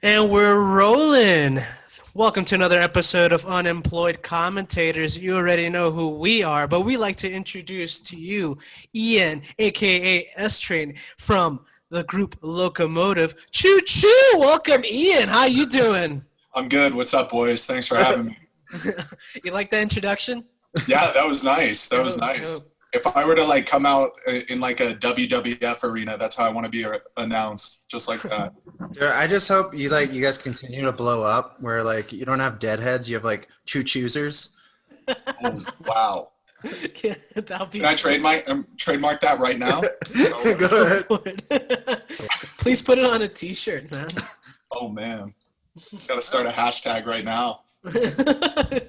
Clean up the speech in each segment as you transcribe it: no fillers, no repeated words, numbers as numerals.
And we're rolling. Welcome to another episode of Unemployed Commentators. You already know who we are, but we like to introduce to you Ian, aka S-Train, from the group Loco-Motive. Choo choo! Welcome, Ian. How you doing? I'm good. What's up, boys? Thanks for having me. You like that introduction? Yeah, that was nice. That was nice. If I were to come out in a WWF arena, that's how I want to be announced, just like that. Dude, I just hope you guys continue to blow up where you don't have deadheads, you have choo-choosers. Oh, wow. Yeah, Can I trademark that right now? Go ahead. Please put it on a t-shirt, man. Oh man. Gotta start a hashtag right now.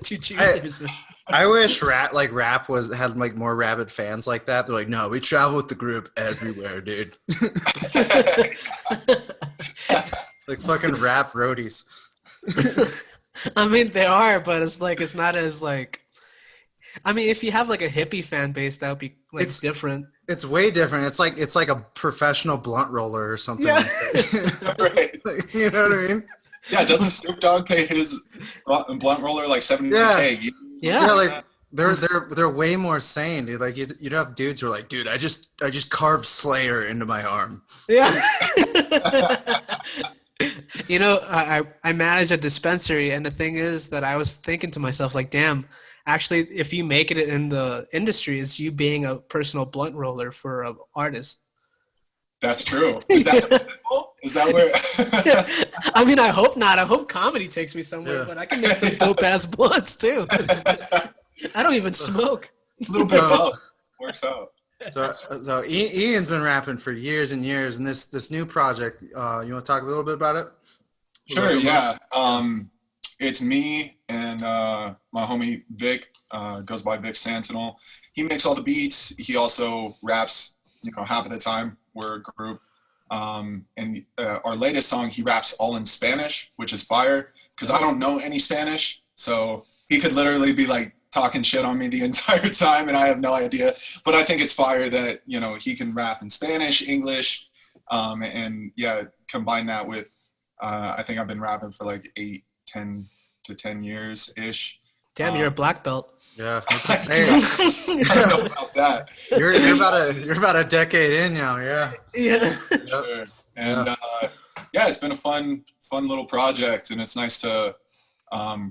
Choo-choosers, man. I wish rap had more rabid fans like that. They're like, no, we travel with the group everywhere, dude. Like fucking rap roadies. I mean, they are, but it's not as I mean, if you have a hippie fan base, that would be it's different. It's way different. It's like a professional blunt roller or something. Yeah. Right. You know what I mean? Yeah, doesn't Snoop Dogg pay his blunt roller $70K? Yeah. They're way more sane, dude. You'd have dudes who are like, dude, I just carved Slayer into my arm. Yeah. I manage a dispensary, and the thing is that I was thinking to myself, damn, actually, if you make it in the industry, it's you being a personal blunt roller for an artist. That's true. Is that where? I mean, I hope not. I hope comedy takes me somewhere, but I can make some dope ass blunts too. I don't even smoke. A little bit of both works out. So Ian's been rapping for years and years, and this new project. You want to talk a little bit about it? Sure. Yeah. It's me and my homie Vic. Goes by Vic Sentinel. He makes all the beats. He also raps. Half of the time we're a group. And our latest song, he raps all in Spanish, which is fire because I don't know any Spanish. So he could literally be talking shit on me the entire time and I have no idea. But I think it's fire that, he can rap in Spanish, English, and yeah, combine that with, I think I've been rapping for 10 to 10 years-ish. Damn, you're a black belt. Yeah, I was gonna say. I don't know about that. You're about a decade in now, yeah. Yeah. Yep. Sure. And it's been a fun little project, and it's nice to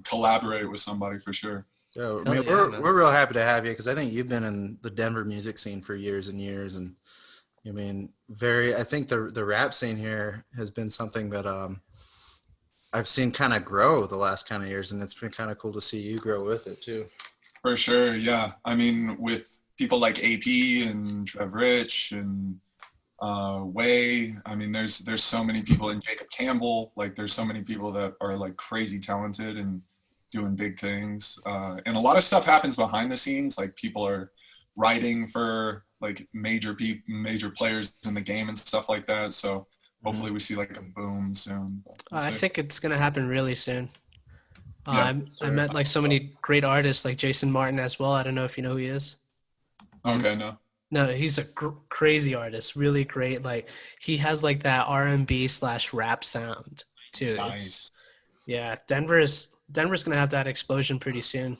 collaborate with somebody for sure. So we're real happy to have you because I think you've been in the Denver music scene for years and years, and I mean, I think the rap scene here has been something that I've seen kind of grow the last kind of years, and it's been kind of cool to see you grow with it too. For sure, yeah. I mean, with people like AP and Trev Rich and Way, I mean, there's so many people, and Jacob Campbell, there's so many people that are crazy talented and doing big things. And a lot of stuff happens behind the scenes, people are writing for major players in the game and stuff like that. So hopefully we see a boom soon. I think it's going to happen really soon. Yeah, I met so many great artists like Jason Martin as well. I don't know if you know who he is. Okay, no. No, he's a crazy artist, really great. He has that R&B / rap sound too. Nice. Yeah, Denver's going to have that explosion pretty soon.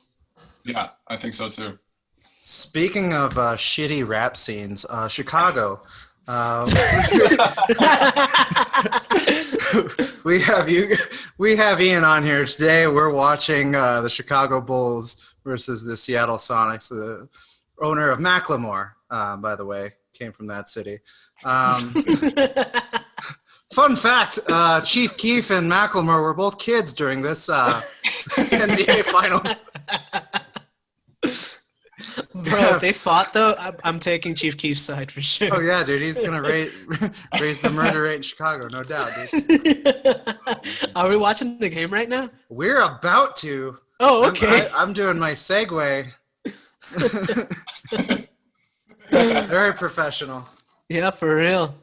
Yeah, I think so too. Speaking of shitty rap scenes, Chicago. We have Ian on here today. We're watching the Chicago Bulls versus the Seattle Sonics, the owner of Macklemore. by the way, came from that city. Fun fact, Chief Keef and Macklemore were both kids during this NBA Finals. Bro, if they fought, though, I'm taking Chief Keef's side for sure. Oh, yeah, dude. He's going to raise the murder rate in Chicago, no doubt, dude. Are we watching the game right now? We're about to. Oh, okay. I'm doing my segue. Very professional. Yeah, for real.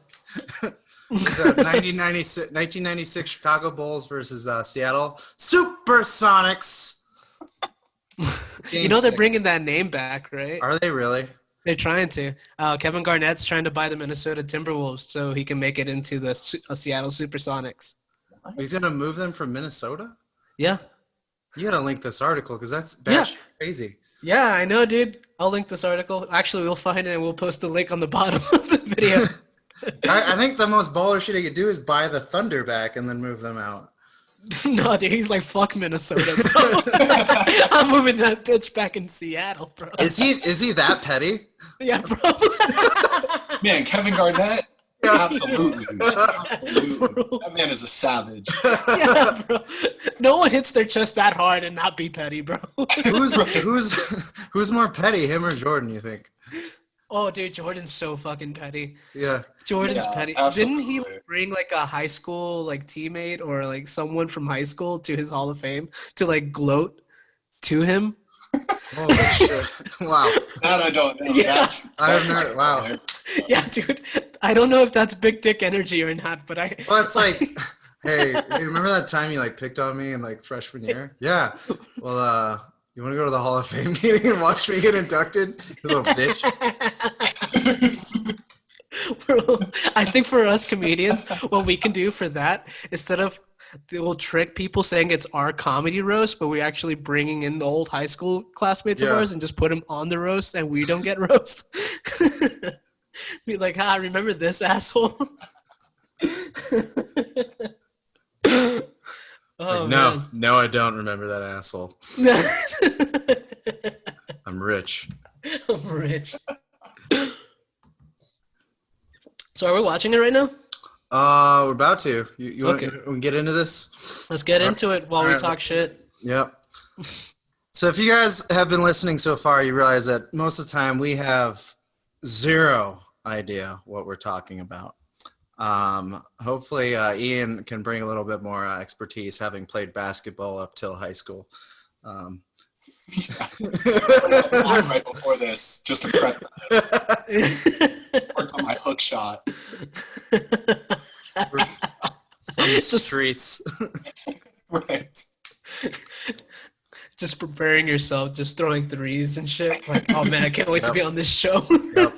The 1996 Chicago Bulls versus Seattle Supersonics. You know they're bringing that name back, right? Are they really? They're trying to. Kevin Garnett's trying to buy the Minnesota Timberwolves so he can make it into the Seattle Supersonics. He's going to move them from Minnesota? Yeah. You got to link this article because that's crazy. Yeah, I know, dude. I'll link this article. Actually, we'll find it and we'll post the link on the bottom of the video. I think the most baller shit he could do is buy the Thunder back and then move them out. No, dude, he's like, fuck Minnesota, bro. I'm moving that bitch back in Seattle, bro. Is he that petty? Yeah, bro. Man, Kevin Garnett? Absolutely. That man is a savage. Yeah, bro. No one hits their chest that hard and not be petty, bro. Who's more petty, him or Jordan, you think? Oh, dude, Jordan's so fucking petty. Yeah. Jordan's petty. Absolutely. Didn't he bring like a high school like teammate or like someone from high school to his Hall of Fame to like gloat to him? Holy shit. Wow. That I don't know. Yeah. I've never, wow. Yeah, dude. I don't know if that's big dick energy or not, but Well, it's like, hey, you remember that time you like picked on me in like freshman year? Yeah. Well, you want to go to the Hall of Fame meeting and watch me get inducted? You little bitch. Bro, I think for us comedians, what we can do for that, instead of we'll trick people saying it's our comedy roast, but we're actually bringing in the old high school classmates of ours and just put them on the roast and we don't get roast. Be like, remember this asshole? Oh, like, no, I don't remember that asshole. I'm rich. I'm rich. So are we watching it right now? We're about to. You want to get into this? Let's get into it while we talk shit. Yep. So if you guys have been listening so far, you realize that most of the time we have zero idea what we're talking about. Hopefully Ian can bring a little bit more expertise, having played basketball up till high school. Right before this, just to prep for this. Worked on my hook shot. From the streets. Right. Just preparing yourself, just throwing threes and shit. Like, oh man, I can't wait to be on this show. Yep.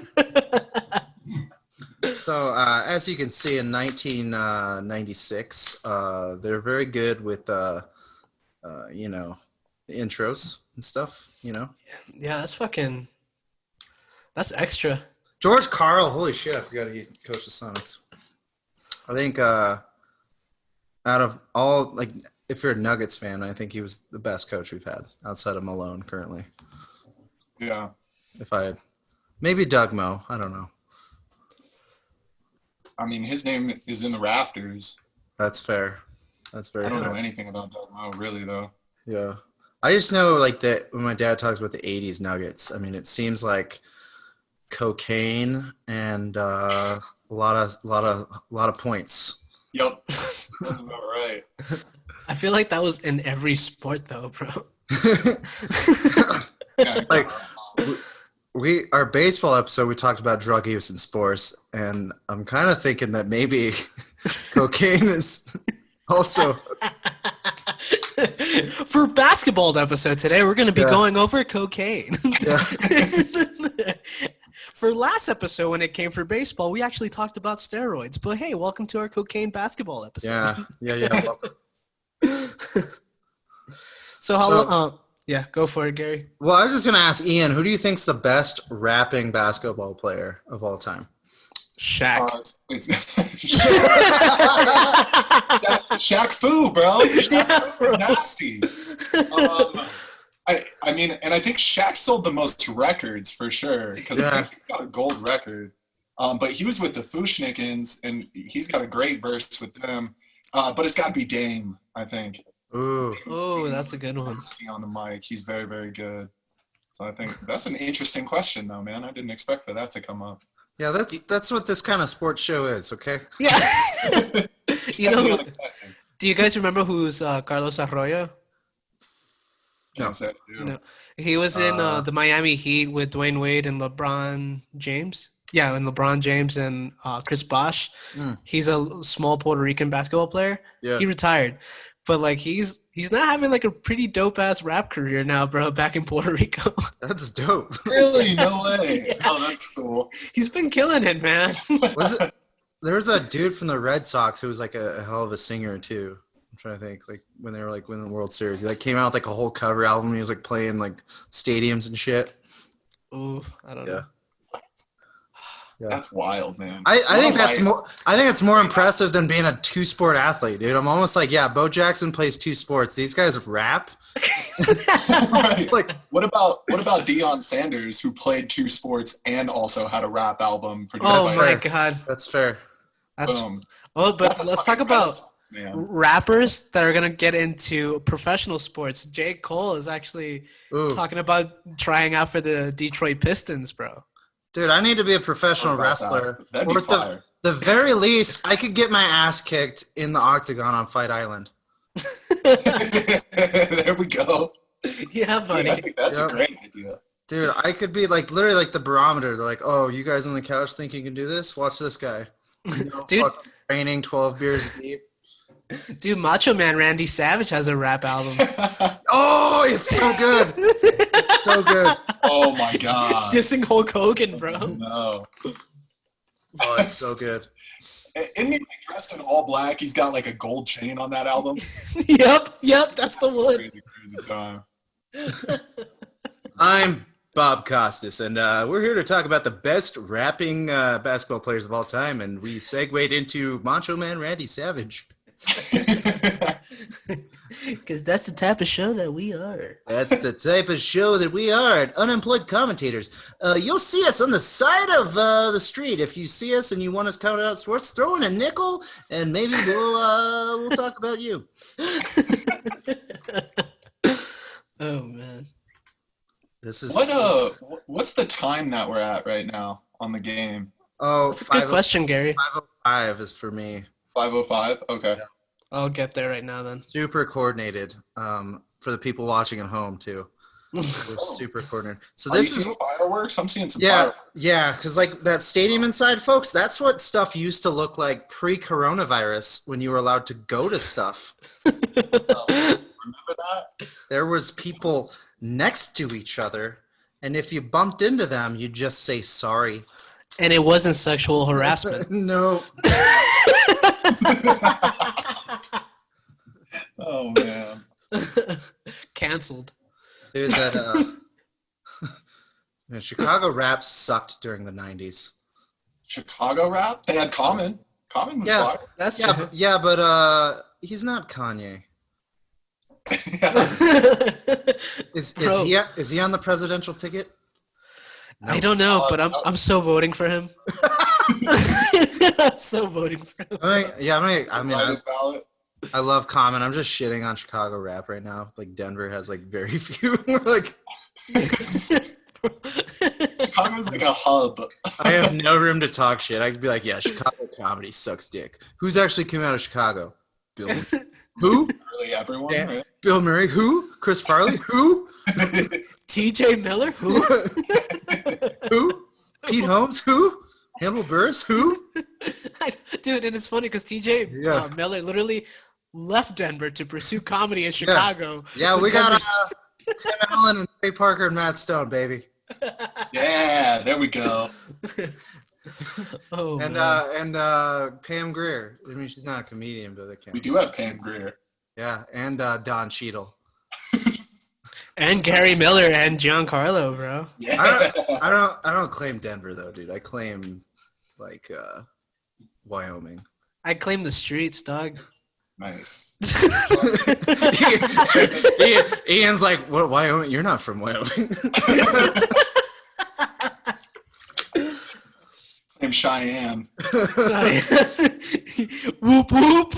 So, as you can see, in 1996, they're very good with, intros and stuff, Yeah, that's extra. George Karl, holy shit, I forgot he coached the Sonics. I think out of all, like, if you're a Nuggets fan, I think he was the best coach we've had outside of Malone currently. Yeah. Maybe Doug Moe, I don't know. I mean, his name is in the rafters. That's fair. That's very I don't fair. know anything about Doug Moe, really, though. Yeah. I just know, like, that when my dad talks about the 80s Nuggets, I mean, it seems like cocaine and a lot of points. Yep. That's about right. I feel like that was in every sport, though, bro. Yeah, Like, our baseball episode, we talked about drug use in sports, and I'm kind of thinking that maybe cocaine is also. For basketball episode today, we're going to be going over cocaine. Yeah. For last episode, when it came for baseball, we actually talked about steroids. But hey, welcome to our cocaine basketball episode. Yeah. So how long? Yeah, go for it, Gary. Well, I was just going to ask Ian, who do you think's the best rapping basketball player of all time? Shaq. It's Shaq Fu, bro. Shaq Fu is nasty. I mean, and I think Shaq sold the most records for sure because I think he got a gold record. But he was with the Fushnikins, and he's got a great verse with them. But it's got to be Dame, I think. Ooh. Oh, that's a good one. On the mic, he's very, very good. So I think that's an interesting question, though, man. I didn't expect for that to come up. Yeah, that's what this kind of sports show is, okay? Yeah. You know, do you guys remember who's Carlos Arroyo? No. No. He was in the Miami Heat with Dwayne Wade and LeBron James. Yeah, and LeBron James and Chris Bosh. He's a small Puerto Rican basketball player. Yeah. He retired. But like he's not having like a pretty dope ass rap career now, bro, back in Puerto Rico. That's dope. Really? No way. Yeah. Oh, that's cool. He's been killing it, man. There was a dude from the Red Sox who was like a hell of a singer too. I'm trying to think, like when they were like winning the World Series. He like came out with like a whole cover album. He was like playing like stadiums and shit. Ooh, I don't know. Yeah. That's wild, man. I think that's more. I think it's more impressive than being a two-sport athlete, dude. I'm almost like, yeah, Bo Jackson plays two sports. These guys rap. Right. Like, what about Deion Sanders, who played two sports and also had a rap album produced? Oh by my him? God, that's fair. that's Boom. oh. But That's a let's fucking talk about renaissance, man. rappers that are gonna get into professional sports. J. Cole is actually talking about trying out for the Detroit Pistons, bro. Dude, I need to be a professional wrestler. That'd be Or at fire. the very least, I could get my ass kicked in the octagon on Fight Island. There we go. Yeah, buddy. Dude, I think that's a great idea. Dude, I could be like literally like the barometer. They're like, oh, you guys on the couch think you can do this? Watch this guy. Dude, fucking raining 12 beers deep. Dude, Macho Man Randy Savage has a rap album. Oh, it's so good. It's so good. Oh my God. Dissing Hulk Hogan, bro. No. Oh, it's so good. Isn't he like dressed in all black? He's got like a gold chain on that album. Yep, that's the one. Crazy time. I'm Bob Costas, and we're here to talk about the best rapping basketball players of all time, and we segued into Macho Man Randy Savage. Because that's the type of show that we are. That's the type of show that we are at Unemployed Commentators. You'll see us on the side of the street. If you see us and you want us counted out sports, throw in a nickel, and maybe we'll talk about you. Oh man, This is what's the time that we're at right now on the game? Oh, that's a good question, Gary. 5:05 is for me. 5:05. Okay. Yeah. I'll get there right now then. Super coordinated. For the people watching at home too. We're super coordinated. So this is fireworks. I'm seeing some. Yeah, fireworks. yeah. Because like that stadium inside, folks, that's what stuff used to look like pre-coronavirus when you were allowed to go to stuff. Remember that? There was people next to each other, and if you bumped into them, you'd just say sorry. And it wasn't sexual harassment. No. Oh man. Canceled. Dude, that Chicago rap sucked during the 90s. Chicago rap? They had Common. Common was fire. That's but he's not Kanye. Is he on the presidential ticket? No. I don't know, but I'm so voting for him. I'm so voting for him. I love Common. I'm just shitting on Chicago rap right now. Like Denver has like very few. We're like Chicago's like a hub. I have no room to talk shit. I could be like, yeah, Chicago comedy sucks dick. Who's actually coming out of Chicago? Bill. Who? Really, everyone. Yeah. Right? Bill Murray. Who? Chris Farley. Who? T.J. Miller. Who? Who? Pete Holmes. Who? Hannibal Buress. Who? Dude, and it's funny because T.J. Miller literally left Denver to pursue comedy in Chicago. Yeah, we got Tim Allen and Trey Parker and Matt Stone, baby. Yeah, there we go. And Pam Grier. I mean, she's not a comedian, but we do have Pam Grier. Yeah, and Don Cheadle. And Gary Miller and Giancarlo, bro. Yeah. I don't claim Denver though, dude. I claim like Wyoming. I claim the streets, dog. Nice. Ian's like, what? Wyoming? You're not from Wyoming. I'm Cheyenne. Whoop whoop.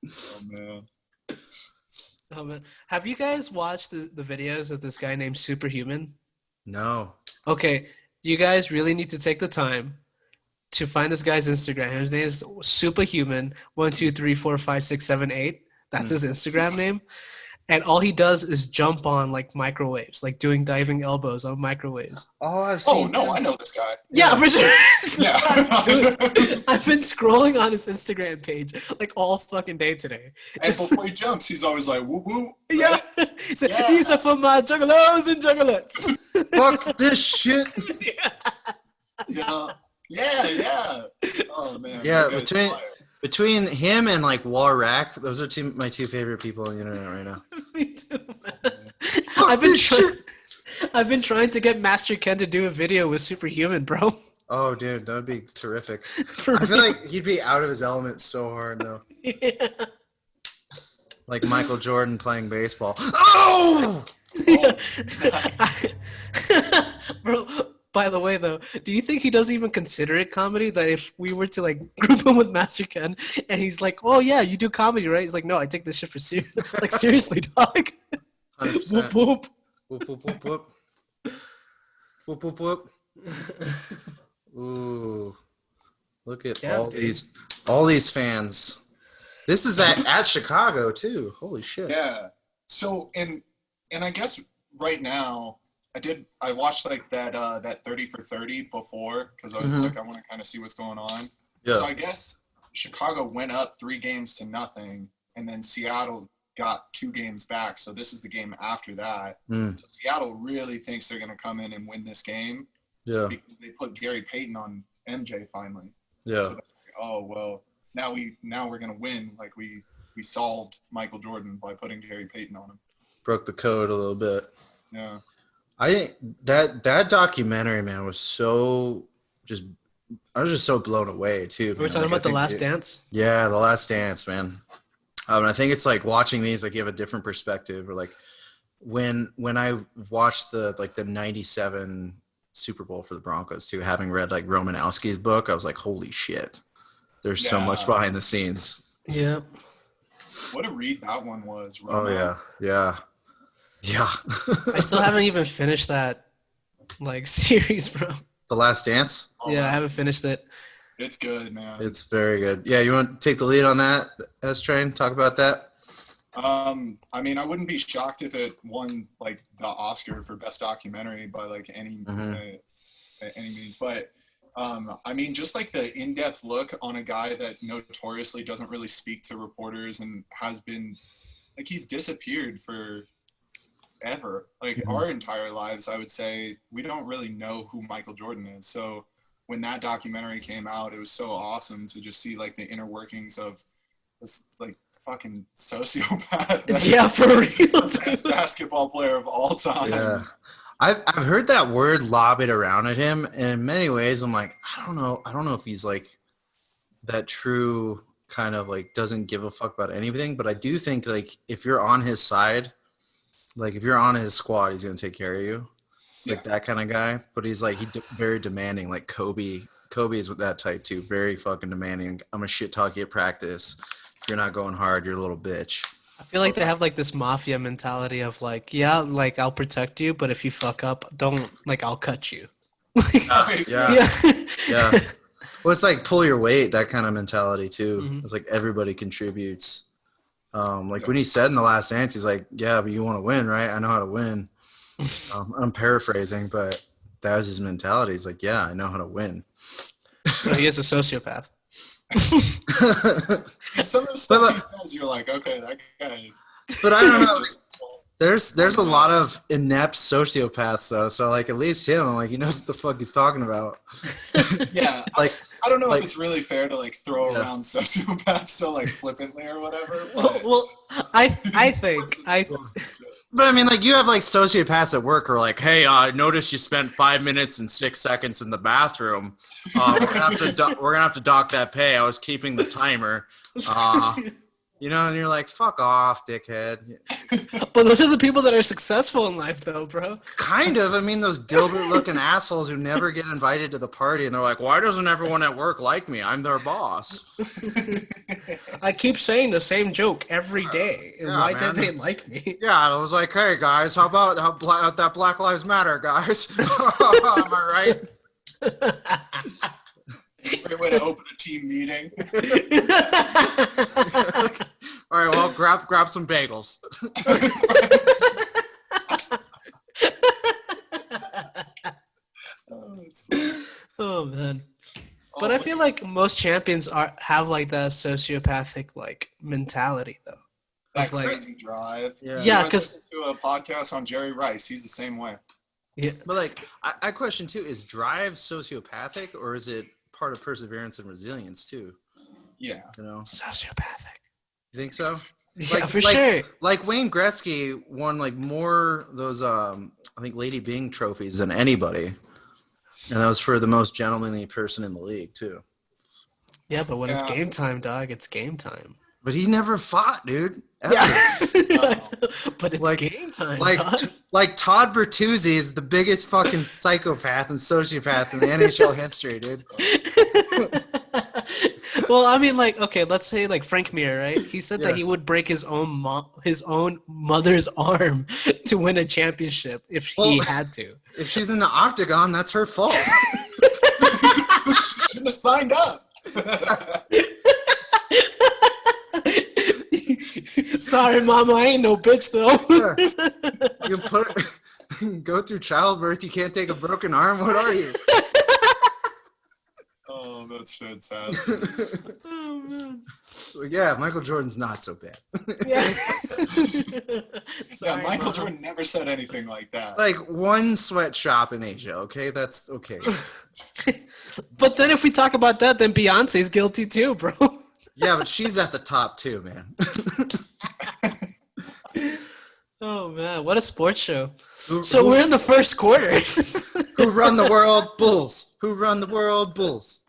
Oh man. Oh man, have you guys watched the videos of this guy named Superhuman? No. Okay, you guys really need to take the time to find this guy's Instagram. His name is Superhuman 1234567 8. That's his Instagram name. And all he does is jump on like microwaves, like doing diving elbows on microwaves. Oh, I've Oh no, I know this guy. Yeah, for sure. Yeah. I've been scrolling on his Instagram page like all fucking day today. And before he jumps, he's always like, woo woo. Yeah. These are for my juggalos and juggalettes. Fuck this shit. Yeah. Yeah. Oh man. Yeah, that guy's fire. between him and like Warak, those are my two favorite people on the internet right now. Me too, man. Fuck I've been trying to get Master Ken to do a video with Superhuman, bro. Oh, dude, that would be terrific. For I feel real. like he'd be out of his element so hard, though. Yeah. Like Michael Jordan playing baseball. Oh! Bro, by the way, though, do you think he doesn't even consider it comedy? That if we were to like group him with Master Ken, and he's like, "Oh yeah, you do comedy, right?" He's like, "No, I take this shit for serious." Like seriously, dog. 100%. Whoop whoop. Whoop, whoop, whoop, whoop. Whoop, whoop, whoop. Ooh. Look at Yeah, all these fans. This is at Chicago too. Holy shit. Yeah. So and I guess right now I watched like that 30 for 30 before because I was like I want to kind of see what's going on. Yeah. So I guess Chicago went up 3-0, and then Seattle got 2 games back. So this is the game after that. So Seattle really thinks they're going to come in and win this game. Yeah. Because they put Gary Payton on MJ finally. Yeah. So like, oh well, now we're going to win. Like we solved Michael Jordan by putting Gary Payton on him. Broke the code a little bit. Yeah. I think that documentary, man, was so I was just so blown away too. We're talking about The Last Dance. Yeah, The Last Dance, man. I think it's like watching these, like you have a different perspective. Or like when I watched the '97 Super Bowl for the Broncos too, having read like Romanowski's book, I was like, holy shit, there's so much behind the scenes. Yeah. What a read that one was. Roman. Oh yeah. I still haven't even finished that like series, bro. The Last Dance? Oh, yeah, I haven't finished it. It's good, man. It's very good. Yeah, you want to take the lead on that, S-Train? Talk about that? I mean, I wouldn't be shocked if it won like the Oscar for Best Documentary by like any means. But I mean, just like the in-depth look on a guy that notoriously doesn't really speak to reporters and has been like he's disappeared for ever, like our entire lives. I would say we don't really know who Michael Jordan is. So when that documentary came out, it was so awesome to just see like the inner workings of this like fucking sociopath. Yeah, for real. Best basketball player of all time. Yeah. I've heard that word lobbied around at him, and in many ways I'm like, I don't know if he's like that true kind of like doesn't give a fuck about anything, but I do think like if you're on his side, like if you're on his squad, he's gonna take care of you, like that kind of guy. But he's like very demanding, like Kobe. Kobe is with that type too, very fucking demanding. I'm a shit talk you at practice. If you're not going hard, you're a little bitch. I feel like they have like this mafia mentality of like, yeah, like I'll protect you, but if you fuck up, I'll cut you. Yeah. Well, it's like pull your weight, that kind of mentality too. It's like everybody contributes. When he said in The Last Dance, he's like, yeah, but you want to win, right? I know how to win. I'm paraphrasing, but that was his mentality. He's like, yeah, I know how to win. So he is a sociopath. Some of the stuff he says, you're like, okay, that guy is. But I don't know. There's a lot of inept sociopaths though, so like at least him, I'm like, he knows what the fuck he's talking about. Yeah, like I don't know if it's really fair to like throw around sociopaths so like flippantly or whatever. Well, I think But I mean, like, you have like sociopaths at work who are like, "Hey, I noticed you spent 5 minutes and 6 seconds in the bathroom. We're gonna have to dock that pay. I was keeping the timer." You know, and you're like, "Fuck off, dickhead." But those are the people that are successful in life, though, bro. Kind of. I mean, those Dilbert-looking assholes who never get invited to the party, and they're like, "Why doesn't everyone at work like me? I'm their boss." I keep saying the same joke every day. And Yeah, why man. don't they like me? Yeah, I was like, "Hey guys, how about that Black Lives Matter, guys?" Am I right? Great way to open a team meeting. All right, well, grab some bagels. Oh man. But I feel like most champions have like that sociopathic like mentality though. That Like, crazy drive. Yeah, because to a podcast on Jerry Rice, he's the same way. yeah, But like, I question too: is drive sociopathic, or is it part of perseverance and resilience too? Yeah. You know, sociopathic. you think so? Yeah, for sure. Like Wayne Gretzky won like more those I think Lady Byng trophies than anybody, and that was for the most gentlemanly person in the league too. Yeah, but when it's game time, dog, it's game time. But he never fought, dude. Ever. Yeah. But it's Like- game time, Like, dog. like Todd Bertuzzi is the biggest fucking psychopath and sociopath in the NHL history, dude. Well, I mean, like, okay, let's say like Frank Mir, right? He said that Yeah. he would break his own mother's arm to win a championship if he Well- had to. If she's in the octagon, that's her fault. Shouldn't have signed up. Sorry, mama, I ain't no bitch though. You go through childbirth, you can't take a broken arm. What are you? Oh, that's fantastic. Oh, man. So, yeah, Michael Jordan's not so bad. Yeah. Yeah, Sorry, Michael Mom. Jordan never said anything like that. Like one sweatshop in Asia, okay? That's okay. But then if we talk about that, then Beyonce's guilty too, bro. Yeah, but she's at the top too, man. Oh man, what a sports show. Who- So who- we're in the first quarter. Who run the world? Bulls. Who run the world? Bulls.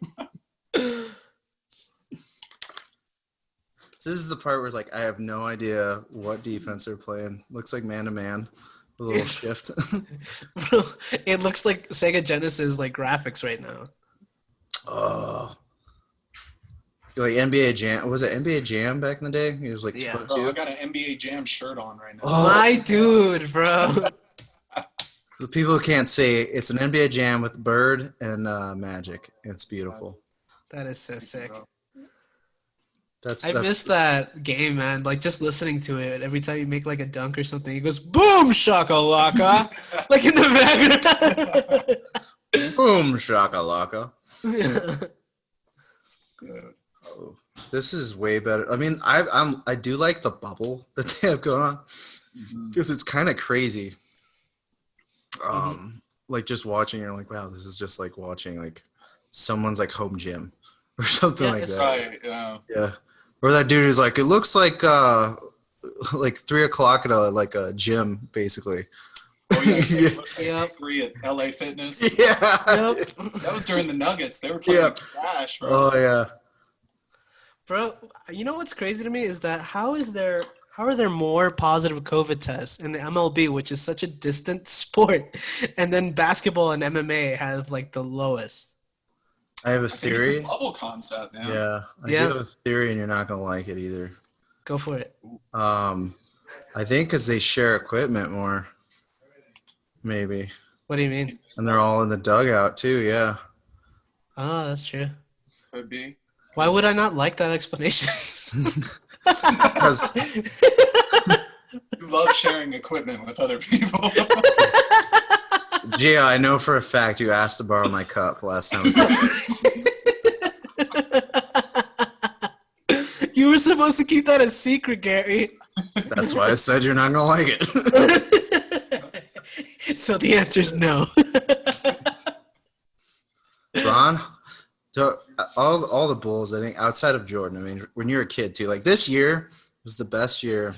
So this is the part where it's like I have no idea what defense they're playing. Looks like man to man. A little shift. Bro, it looks like Sega Genesis like graphics right now. Oh. Like NBA Jam. Was it NBA Jam back in the day? It was like Yeah. 22. Bro, I got an NBA Jam shirt on right now. Oh. My dude, bro. The people who can't see, it's an NBA Jam with Bird and Magic. It's beautiful. That is so sick. That's I miss that game, man. Like just listening to it every time you make like a dunk or something, he goes boom shakalaka, like in the background. boom shakalaka. Good. Oh, this is way better. I mean, I do like the bubble that they have going on because it's kind of crazy. Like just watching, you're like, wow, this is just like watching like someone's like home gym or something Yeah, like it's that. Right, yeah. Yeah. Or that dude who's like, it looks like 3 o'clock at a gym, basically. Oh, yeah. Yeah. It looks like Yep. 3 at LA Fitness. Yeah. Yep. That was during the Nuggets. They were playing Yeah. trash, bro. Oh yeah. Bro, you know what's crazy to me is that how are there more positive COVID tests in the MLB, which is such a distant sport, and then basketball and MMA have like the lowest? I have a I think it's theory. the bubble concept, man. Yeah. I Yeah. do have a theory, and you're not gonna like it either. Go for it. I think because they share equipment more. Maybe. What do you mean? And they're all in the dugout too, yeah. Oh, that's true. Could be. Why would I not like that explanation? Because You love sharing equipment with other people. Gia, I know for a fact you asked to borrow my cup last time. You were supposed to keep that a secret, Gary. That's why I said you're not gonna like it. So the answer is no. Ron, so all the Bulls, I think, outside of Jordan. I mean, when you're a kid too, like this year was the best year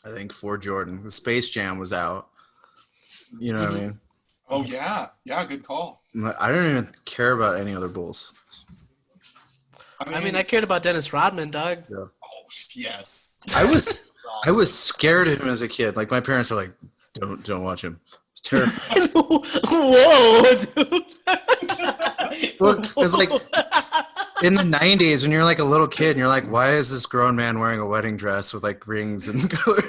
I think, for Jordan. The Space Jam was out. You know what I mean? Oh yeah, good call. I don't even care about any other Bulls. I mean, I cared about Dennis Rodman, dog. Yeah. Oh yes. I was scared of him as a kid. Like my parents were like, "Don't watch him." It's terrifying. Whoa, dude. Well, it's like in the 90s when you're like a little kid and you're like, why is this grown man wearing a wedding dress with like rings and color?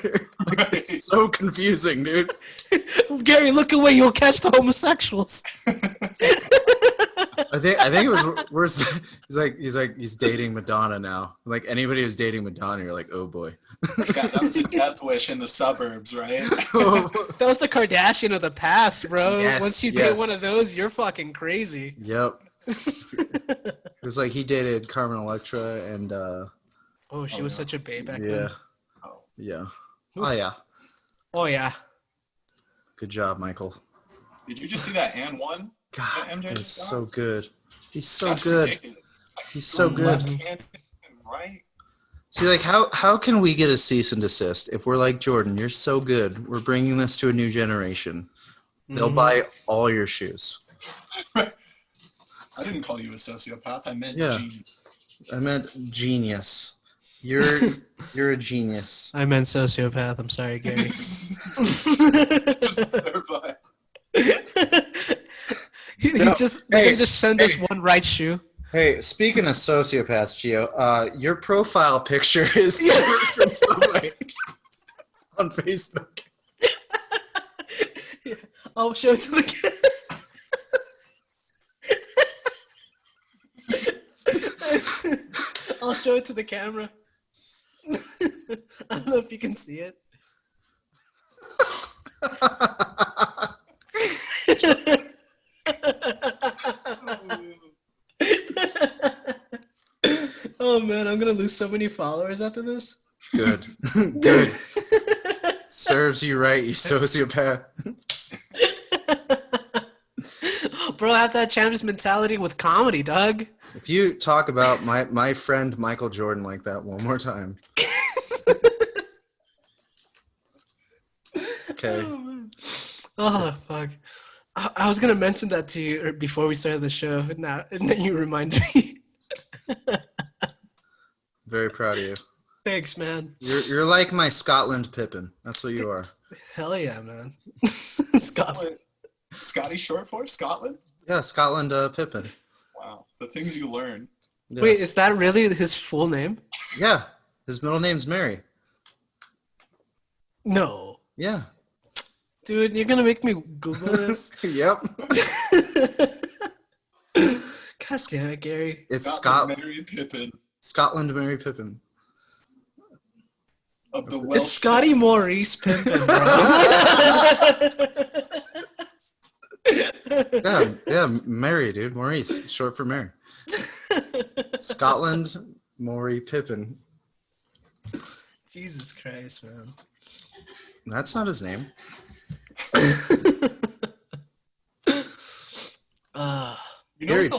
Like, it's so confusing, dude. Gary, look away, you'll catch the homosexuals. I think it was worse. He's dating Madonna now. Like anybody who's dating Madonna, you're like, oh boy. That was a death wish in the suburbs, right? That was the Kardashian of the past, bro. Yes, Once you date one of those, you're fucking crazy. Yep. It was like he dated Carmen Electra and she was such a babe back yeah. then. Yeah. Oh yeah. Oh yeah. Good job, Michael. Did you just see that and one? God, MJ he's just got? so good. He's so That's good. ridiculous. He's so good. Left hand and right. See, like, how can we get a cease and desist if we're like, Jordan, you're so good. We're bringing this to a new generation. They'll buy all your shoes. I didn't call you a sociopath. I meant genius. I meant genius. You're a genius. I meant sociopath. I'm sorry, Gary. Just clarify. They're gonna just send us one right shoe. Hey, speaking of sociopaths, Gio, your profile picture is from somebody on Facebook. Yeah, I'll show it to the I'll show it to the camera. I don't know if you can see it. Oh man, I'm gonna lose so many followers after this. Good. Good. Serves you right, you sociopath. Bro, I have that champions mentality with comedy, Doug. If you talk about my friend Michael Jordan like that one more time. Okay. Oh fuck. I was gonna mention that to you before we started the show, and then you reminded me. Very proud of you. Thanks, man. You're like my Scotland Pippen. That's what you are. Hell yeah, man. Scotland. Scotty short for Scotland? Yeah, Scotland Pippen. Wow. The things you learn. Yes. Wait, is that really his full name? Yeah. His middle name's Mary. No. Yeah. Dude, you're gonna make me Google this? Yep. God damn it, Gary. It's Scotland Mary Pippen. Scotland Mary Pippen. Of the Welsh It's Scotty Pippins. Maurice Pippen, bro. Yeah, Mary, dude. Maurice, short for Mary. Scotland Maury Pippen. Jesus Christ, man. That's not his name. You know what's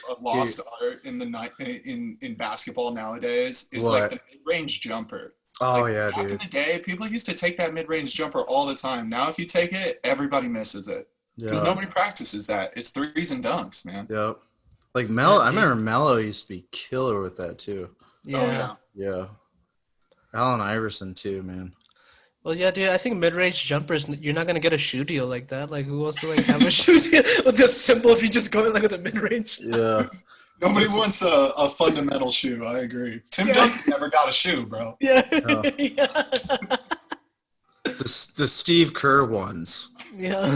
a lost art in the in basketball nowadays? It's like the mid-range jumper. Oh like yeah, back dude. in the day, people used to take that mid-range jumper all the time. Now, if you take it, everybody misses it because nobody practices that. It's threes and dunks, man. Yep. Like Melo, I remember Melo used to be killer with that too. Yeah. Yeah. Allen Iverson too, man. Well, yeah, dude. I think mid-range jumpers, you're not gonna get a shoe deal like that. Like, who wants to like have a shoe deal with this simple if you just go in like with a mid-range? Yeah. Nobody wants a fundamental shoe. I agree. Tim Duncan never got a shoe, bro. Yeah. Oh. Yeah. The Steve Kerr ones. Yeah.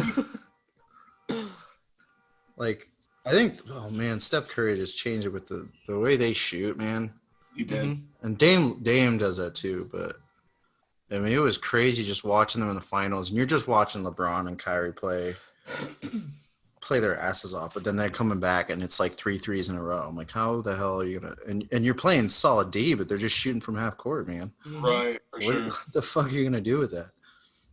Like, I think, oh man, Steph Curry just changed it with the way they shoot, man. You did. Mm-hmm. And Dame does that too, but I mean, it was crazy just watching them in the finals. And you're just watching LeBron and Kyrie play their asses off, but then they're coming back and it's like 3 threes in a row. I'm like, how the hell are you gonna? And you're playing solid D, but they're just shooting from half court, man. Right, for sure. What the fuck are you gonna do with that?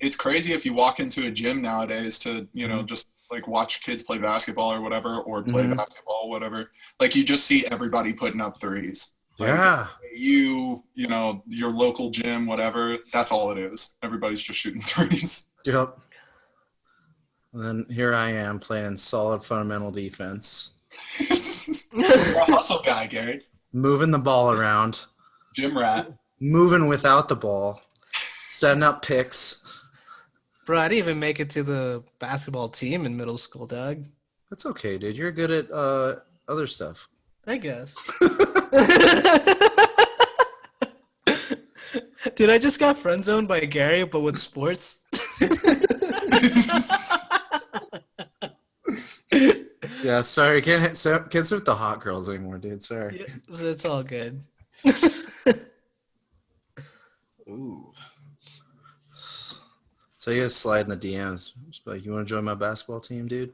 It's crazy if you walk into a gym nowadays to, just like watch kids play basketball or whatever, or play basketball, whatever. Like you just see everybody putting up threes. Yeah. You know, your local gym, whatever. That's all it is. Everybody's just shooting threes. Yep. And then here I am playing solid fundamental defense, You're a hustle guy, Gary. moving the ball around, Gym rat. moving without the ball, setting up picks. Bro, I didn't even make it to the basketball team in middle school, dog. That's okay, dude. You're good at other stuff. I guess. Dude, I just got friend zoned by Gary, but with sports. Yeah, sorry. Can't sit with the hot girls anymore, dude. Sorry. Yeah, it's all good. Ooh. So you guys slide in the DMs. Just like, you want to join my basketball team, dude?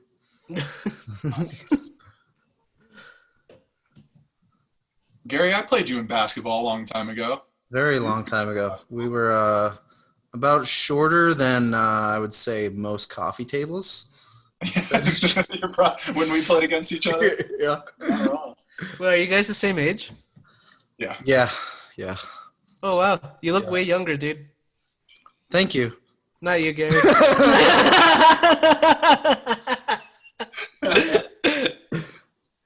Gary, I played you in basketball a long time ago. Very long time ago. We were about shorter than I would say most coffee tables. When we played against each other. Yeah. Oh, Well, are you guys the same age? yeah. Yeah. Oh, wow. You look way younger, dude. Thank you. Not you, Gary.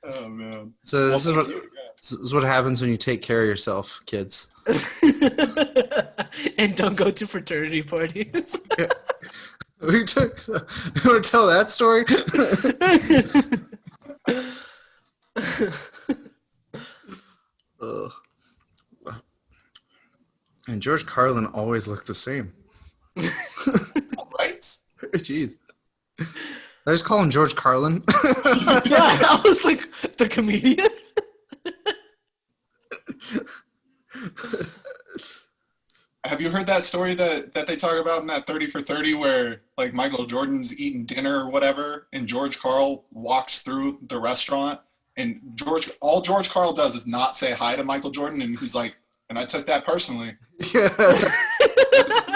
Oh man. So this is what happens when you take care of yourself, kids. And don't go to fraternity parties. You want to tell that story? And George Carlin always looked the same. Right? Jeez. I just call him George Carlin. Yeah, I was like, the comedian? Have you heard that story that they talk about in that 30 for 30 where like Michael Jordan's eating dinner or whatever and George Carl walks through the restaurant and all George Carl does is not say hi to Michael Jordan and he's like, and I took that personally. Yeah.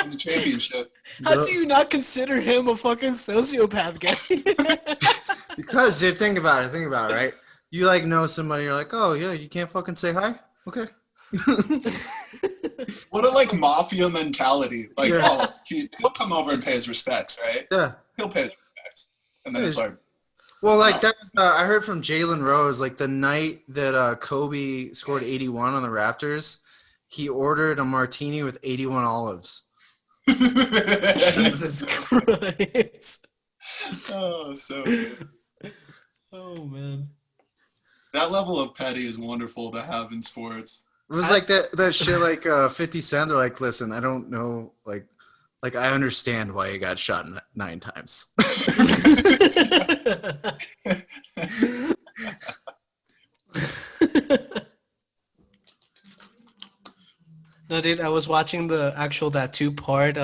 In the championship. How do you not consider him a fucking sociopath, guy? Because, dude, think about it, right? You, like, know somebody, you're like, oh, yeah, you can't fucking say hi? Okay. What a, like, mafia mentality. Like, Yeah. oh, he'll come over and pay his respects, right? Yeah. He'll pay his respects. And then it's like, Well, like, that was, I heard from Jalen Rose, like, the night that Kobe scored 81 on the Raptors, he ordered a martini with 81 olives. Jesus Christ. oh, so good. Oh, man. That level of petty is wonderful to have in sports. It was like that shit, like 50 Cent. They're like, listen, I don't know, like I understand why you got shot 9 times. No, dude, I was watching that 2-part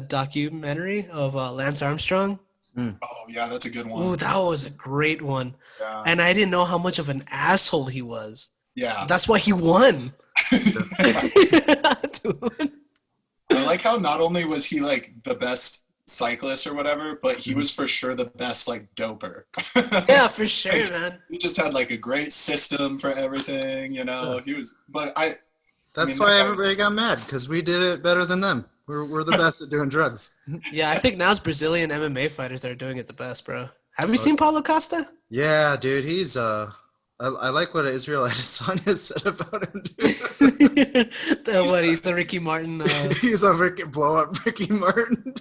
documentary of Lance Armstrong. Oh, yeah, that's a good one. Ooh, that was a great one. Yeah. And I didn't know how much of an asshole he was. Yeah. That's why he won. Dude. I like how not only was he like the best cyclist or whatever, but he was for sure the best like doper. Yeah, for sure, man. He just had like a great system for everything, you know. He was, but That's why everybody got mad, because we did it better than them. We're the best at doing drugs. Yeah, I think now it's Brazilian MMA fighters that are doing it the best, bro. Have you seen Paulo Costa? Yeah, dude, he's I like what Israel Adesanya said about him, dude. He's the Ricky Martin. He's a blow up Ricky Martin.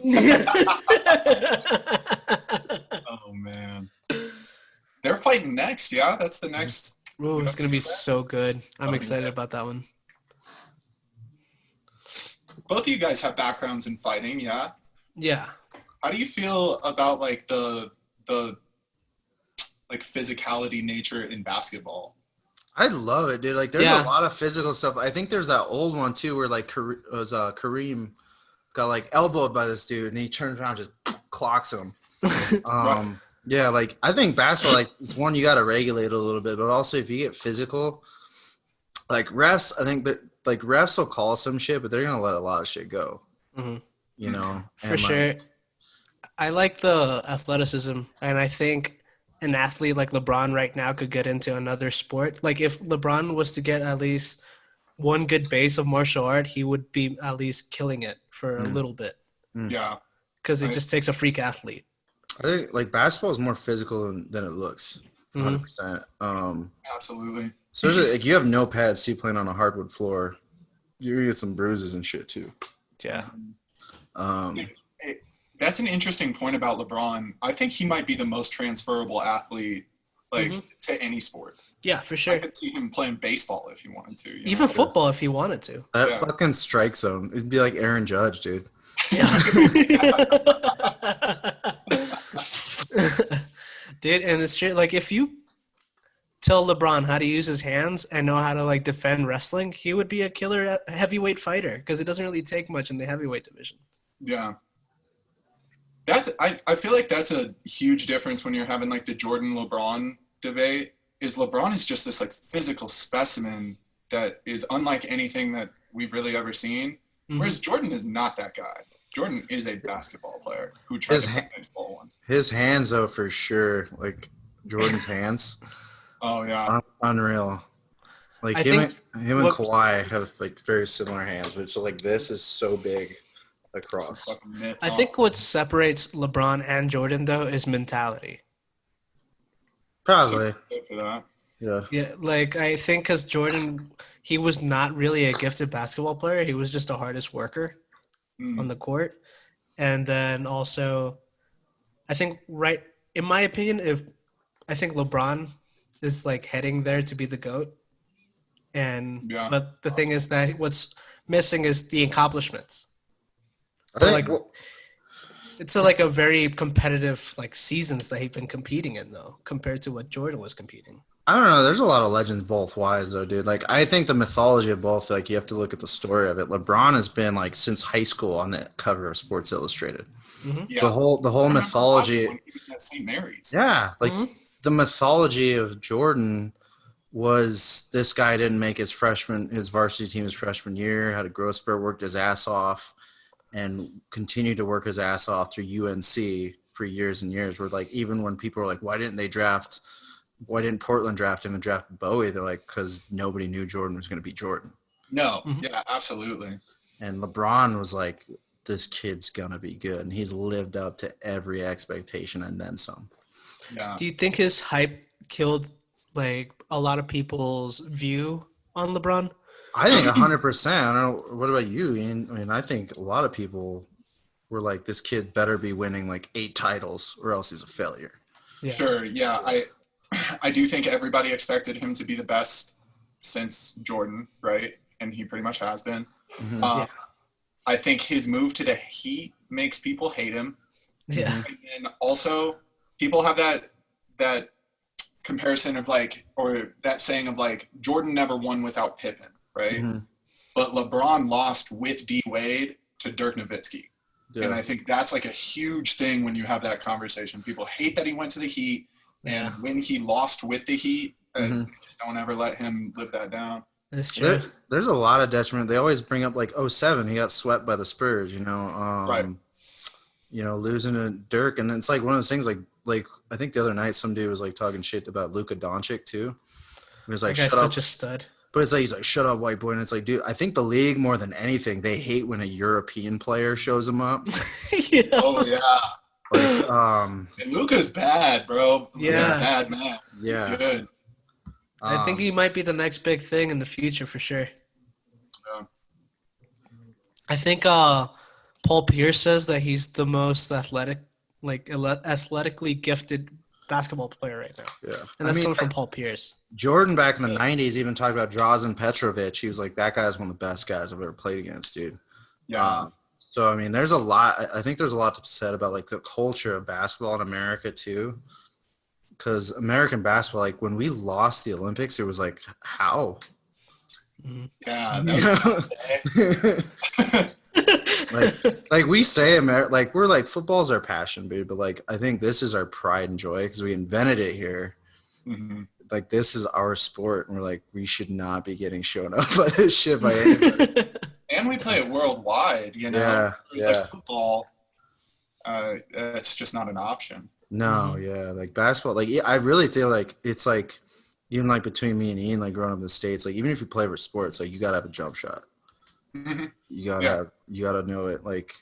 oh man, they're fighting next. Yeah, that's the next. Ooh, it's gonna be so good. I'm excited about that one. Both of you guys have backgrounds in fighting, yeah? Yeah. How do you feel about like the like physicality nature in basketball? I love it, dude. Like, there's a lot of physical stuff. I think there's that old one too, where like Kareem got like elbowed by this dude, and he turns around and just clocks him. Right. Yeah, like I think basketball, like, it's one you got to regulate a little bit, but also if you get physical, like refs, I think that like refs will call some shit, but they're gonna let a lot of shit go. Mm-hmm. You know, For sure. I like the athleticism, and I think an athlete like LeBron right now could get into another sport. Like if LeBron was to get at least one good base of martial art, he would be at least killing it for a little bit Yeah. because it just takes a freak athlete. I think like basketball is more physical than it looks. 100%. Absolutely. So like you have no pads too, playing on a hardwood floor. You're gonna get some bruises and shit too. Yeah. That's an interesting point about LeBron. I think he might be the most transferable athlete, like to any sport. Yeah, for I sure. could see him playing baseball if he wanted to. Even football if he wanted to. That fucking strike zone. It'd be like Aaron Judge, dude. Yeah. Dude, and it's true. Like if you tell LeBron how to use his hands and know how to like defend wrestling, he would be a killer heavyweight fighter because it doesn't really take much in the heavyweight division. Yeah. I feel like that's a huge difference when you're having like the Jordan LeBron debate. Is LeBron is just this like physical specimen that is unlike anything that we've really ever seen. Whereas Jordan is not that guy. Jordan is a basketball player who tried to play baseball once. His hands, though, for sure. Like Jordan's hands. Oh yeah, unreal. Like him and Kawhi have like very similar hands, but so like this is so big across. I think what separates LeBron and Jordan though is mentality. Probably. For that. Yeah. Yeah, like I think because Jordan, he was not really a gifted basketball player. He was just the hardest worker on the court. And then also, I think in my opinion, I think LeBron is like heading there to be the GOAT. But the thing is that what's missing is the accomplishments. It's like a very competitive like seasons that he's been competing in though, compared to what Jordan was competing. I don't know. There's a lot of legends both ways though, dude. Like I think the mythology of both, like you have to look at the story of it. LeBron has been like since high school on the cover of Sports Illustrated. Yeah. The whole mythology. When he was at St. Mary's. Yeah, like the mythology of Jordan was this guy didn't make his varsity team his freshman year, had a growth spurt, worked his ass off, and continued to work his ass off through UNC for years and years. Where like even when people were like, why didn't Portland draft him and draft Bowie? They're like, because nobody knew Jordan was going to be Jordan. No, yeah, absolutely. And LeBron was like, this kid's going to be good. And he's lived up to every expectation and then some. Yeah. Do you think his hype killed like a lot of people's view on LeBron? I think 100%. I don't know. What about you, Ian? I mean, I think a lot of people were like, this kid better be winning like 8 titles or else he's a failure. Yeah. Sure. Yeah. I do think everybody expected him to be the best since Jordan, right? And he pretty much has been. I think his move to the Heat makes people hate him. Yeah. And also, people have that comparison of like, or that saying of like, Jordan never won without Pippen, right? But LeBron lost with D Wade to Dirk Nowitzki. Yeah. And I think that's like a huge thing when you have that conversation. People hate that he went to the Heat. And when he lost with the Heat, just don't ever let him live that down. That's true. There's a lot of detriment. They always bring up like 07, he got swept by the Spurs, you know. Right. You know, losing to Dirk, and it's like one of those things. Like I think the other night, some dude was like talking shit about Luka Doncic too. He was like, "Shut up!" Such a stud. But it's like he's like, "Shut up, white boy," and it's like, dude, I think the league more than anything, they hate when a European player shows them up. Yeah. Oh yeah. Like, and Luka's bad, bro. Yeah. He's a bad man. Yeah. He's good. I think he might be the next big thing in the future for sure. Yeah. I think Paul Pierce says that he's the most athletically gifted basketball player right now. Yeah. And that's coming from Paul Pierce. Jordan back in the 90s even talked about Drazen Petrovic. He was like, that guy's one of the best guys I've ever played against, dude. Yeah. So, I mean, there's a lot. I think there's a lot to be said about, like, the culture of basketball in America, too. Because American basketball, like, when we lost the Olympics, it was like, how? Yeah. That was like we say, like, we're like, football's our passion, dude. But, like, I think this is our pride and joy because we invented it here. Like, this is our sport. And we're like, we should not be getting shown up by this shit by anybody. And we play it worldwide, you know. Yeah, There's like football. It's just not an option. No, yeah, like basketball. Like I really feel like it's like even like between me and Ian, like growing up in the States, like even if you play for sports, like you gotta have a jump shot. Hmm. You Yeah. gotta know it. Like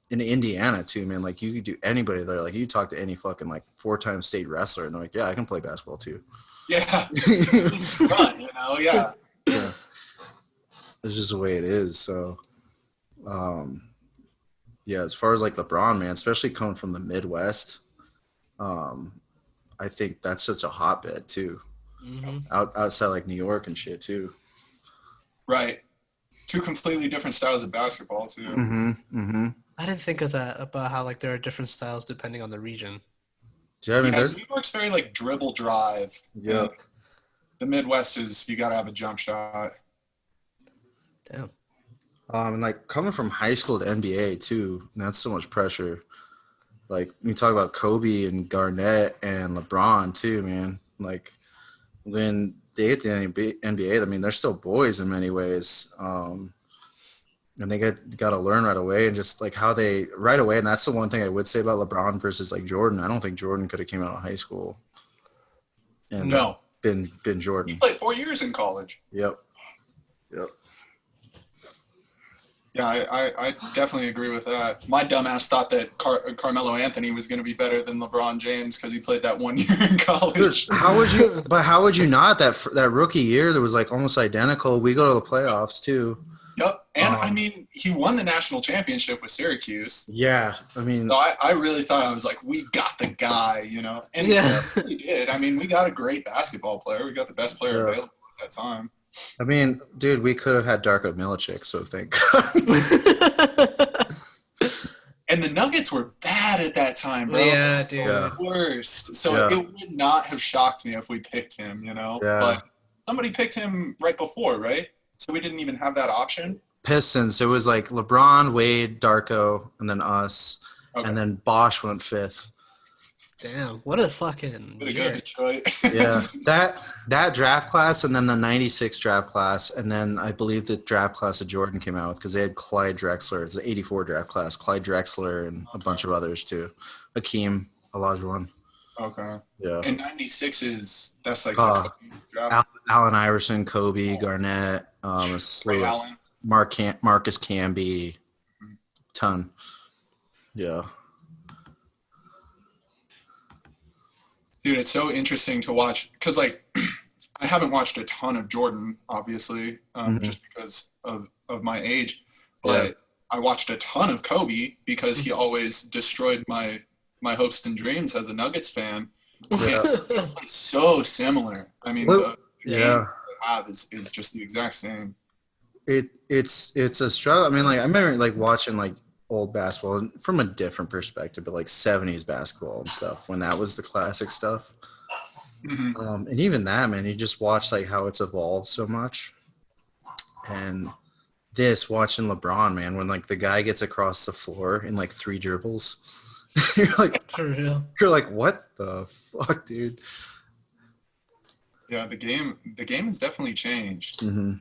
in Indiana too, man. Like you could do anybody there. Like you talk to any fucking like 4-time state wrestler, and they're like, yeah, I can play basketball too. Yeah. It's fun, yeah. Yeah, it's just the way it is. So, um, yeah, as far as like LeBron, man, especially coming from the Midwest, um, I think that's such a hotbed too. Outside like New York and shit too. Right. Two completely different styles of basketball too. Mm-hmm. Mm-hmm. I didn't think of that about how like there are different styles depending on the region. Yeah, I mean, Yeah, there's New York's very like dribble drive. yeah. And the Midwest is you gotta have a jump shot. Damn. And like coming from high school to NBA too, and that's so much pressure. Like you talk about Kobe and Garnett and LeBron too, man. Like when they get to the NBA, I mean, they're still boys in many ways. And they got to learn right away and just like how they right away. And that's the one thing I would say about LeBron versus like Jordan. I don't think Jordan could have came out of high school and No. been He Jordan. played 4 years in college. Yep. Yep. Yeah, I definitely agree with that. My dumbass thought that Carmelo Anthony was going to be better than LeBron James because he played that 1 year in college. How would you? But how would you not? That rookie year, there was like almost identical. We go to the playoffs too. Yep. And I mean, he won the national championship with Syracuse. Yeah, I mean, So I really thought, I was like, we got the guy, And Yeah. we did. I mean, we got a great basketball player. We got the best player available at that time. I mean, dude, we could have had Darko Milicic, so thank And the Nuggets were bad at that time, bro. Yeah, dude. Yeah. Worst. So Yeah. it would not have shocked me if we picked him, Yeah. But somebody picked him right before, right? So we didn't even have that option. Pistons. It was like LeBron, Wade, Darko, and then us, Okay. and then Bosch went fifth. Damn, what a fucking Pretty year. good, Detroit. Yeah, that draft class, and then the '96 draft class, and then I believe the draft class that Jordan came out with because they had Clyde Drexler. It's the '84 draft class. Clyde Drexler and a bunch of others too. Hakeem Olajuwon. Okay. Yeah. And 96 that's like Uh, the draft. Allen Iverson, Kobe, Garnett, a slew Ray of Allen. Marcus Camby, ton. Yeah. Dude, it's so interesting to watch because, like, I haven't watched a ton of Jordan, obviously, just because of my age. But I watched a ton of Kobe because he always destroyed my hopes and dreams as a Nuggets fan. Yeah. It's so similar. I mean, the game Yeah. they have is just the exact same. It's a struggle. I mean, like I remember like watching like old basketball from a different perspective, but like '70s basketball and stuff when that was the classic stuff. Mhm. And even that, man, you just watch like how it's evolved so much. And this watching LeBron, man, when like the guy gets across the floor in like 3 dribbles, you're For real. like, what the fuck, dude? Yeah, the game has definitely changed. Mm-hmm.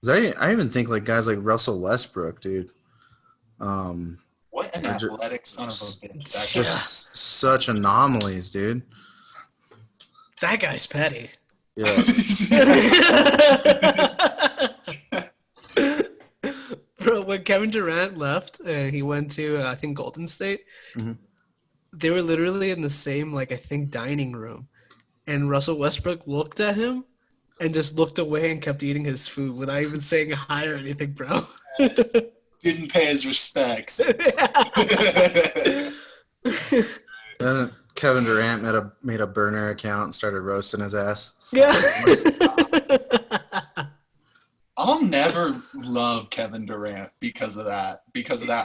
I even think like guys like Russell Westbrook, dude. What an athletic son of a bitch. That guy. Just such anomalies, dude. That guy's petty. Yeah. Bro, when Kevin Durant left and he went to, I think, Golden State, they were literally in the same, like, I think, dining room. And Russell Westbrook looked at him and just looked away and kept eating his food without even saying hi or anything, bro. Didn't pay his respects. Then Kevin Durant made a burner account and started roasting his ass. Yeah. I'll never love Kevin Durant because of that